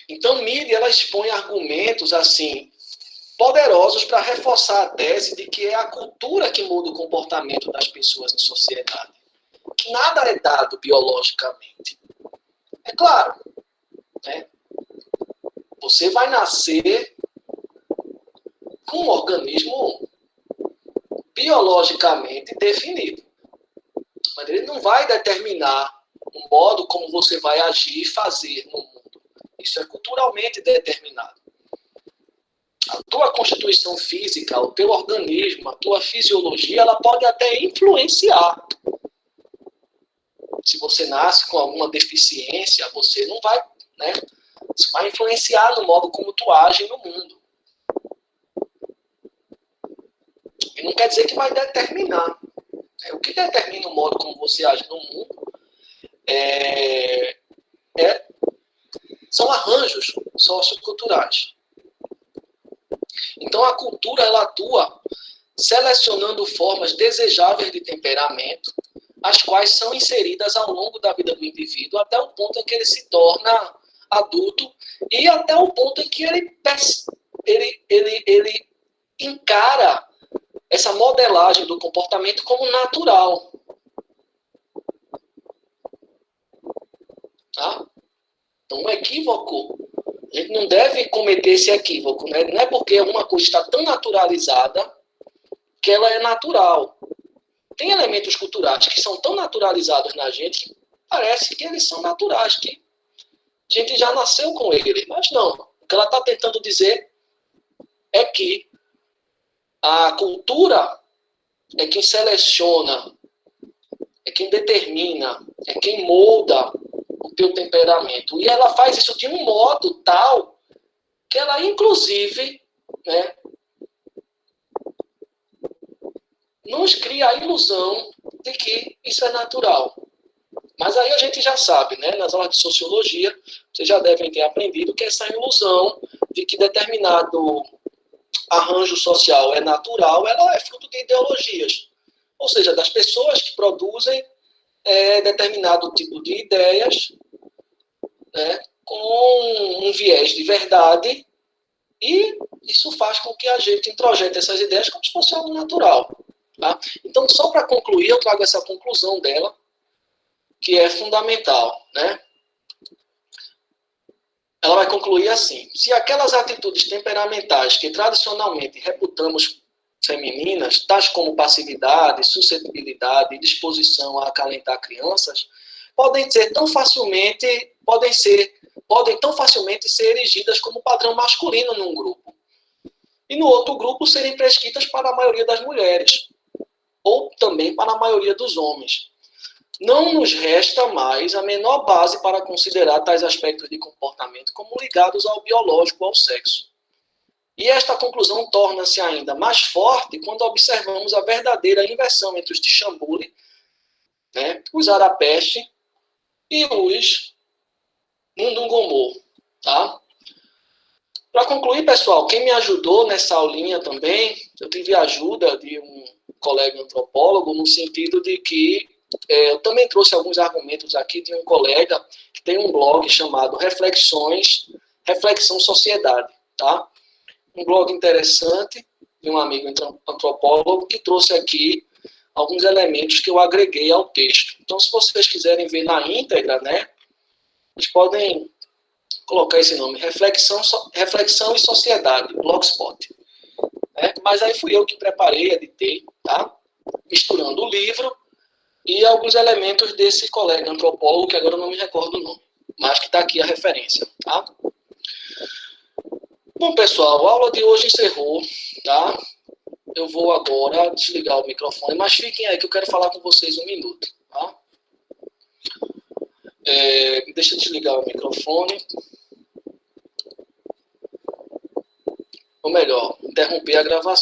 Então, Miri, ela expõe argumentos assim poderosos para reforçar a tese de que é a cultura que muda o comportamento das pessoas em sociedade. Que nada é dado biologicamente. É claro, né? Você vai nascer com um organismo biologicamente definido. Mas ele não vai determinar o modo como você vai agir e fazer no mundo. Isso é culturalmente determinado. A tua constituição física, o teu organismo, a tua fisiologia, ela pode até influenciar. Se você nasce com alguma deficiência, você não vai, né? Isso vai influenciar no modo como tu age no mundo. E não quer dizer que vai determinar. O que determina o modo como você age no mundo são arranjos socioculturais. Então, a cultura ela atua selecionando formas desejáveis de temperamento, as quais são inseridas ao longo da vida do indivíduo até o ponto em que ele se torna adulto e até o ponto em que ele encara essa modelagem do comportamento como natural. Tá? Então, um equívoco, a gente não deve cometer esse equívoco, né? Não é porque uma coisa está tão naturalizada que ela é natural. Tem elementos culturais que são tão naturalizados na gente que parece que eles são naturais, que a gente já nasceu com ele. Mas não. O que ela está tentando dizer é que a cultura é quem seleciona, é quem determina, é quem molda o teu temperamento. E ela faz isso de um modo tal que ela, inclusive, né, nos cria a ilusão de que isso é natural. Mas aí a gente já sabe, né, nas aulas de sociologia, vocês já devem ter aprendido que essa ilusão de que determinado arranjo social é natural, ela é fruto de ideologias. Ou seja, das pessoas que produzem determinado tipo de ideias, né, com um viés de verdade, e isso faz com que a gente introjete essas ideias como se fosse algo natural. Tá? Então, só para concluir, eu trago essa conclusão dela, que é fundamental. Né? Ela vai concluir assim: se aquelas atitudes temperamentais que tradicionalmente reputamos femininas, tais como passividade, suscetibilidade e disposição a acalentar crianças, podem tão facilmente ser erigidas como padrão masculino num grupo. E no outro grupo serem prescritas para a maioria das mulheres, ou também para a maioria dos homens. Não nos resta mais a menor base para considerar tais aspectos de comportamento como ligados ao biológico, ao sexo. E esta conclusão torna-se ainda mais forte quando observamos a verdadeira inversão entre os Tixambule, né, os Arapeste e os Mundungomo. Tá? Para concluir, pessoal, quem me ajudou nessa aulinha também, eu tive a ajuda de um colega antropólogo, no sentido de que eu também trouxe alguns argumentos aqui de um colega tem um blog chamado Reflexão Sociedade, tá? Um blog interessante de um amigo antropólogo que trouxe aqui alguns elementos que eu agreguei ao texto. Então, se vocês quiserem ver na íntegra, né, vocês podem colocar esse nome, Reflexão e Sociedade, Blogspot. Né? Mas aí fui eu que preparei, editei, tá? Misturando o livro e alguns elementos desse colega antropólogo, que agora eu não me recordo o nome, mas que está aqui a referência, tá? Bom, pessoal, a aula de hoje encerrou, tá? Eu vou agora desligar o microfone, mas fiquem aí que eu quero falar com vocês um minuto, tá? Deixa eu desligar o microfone. Ou melhor, interromper a gravação.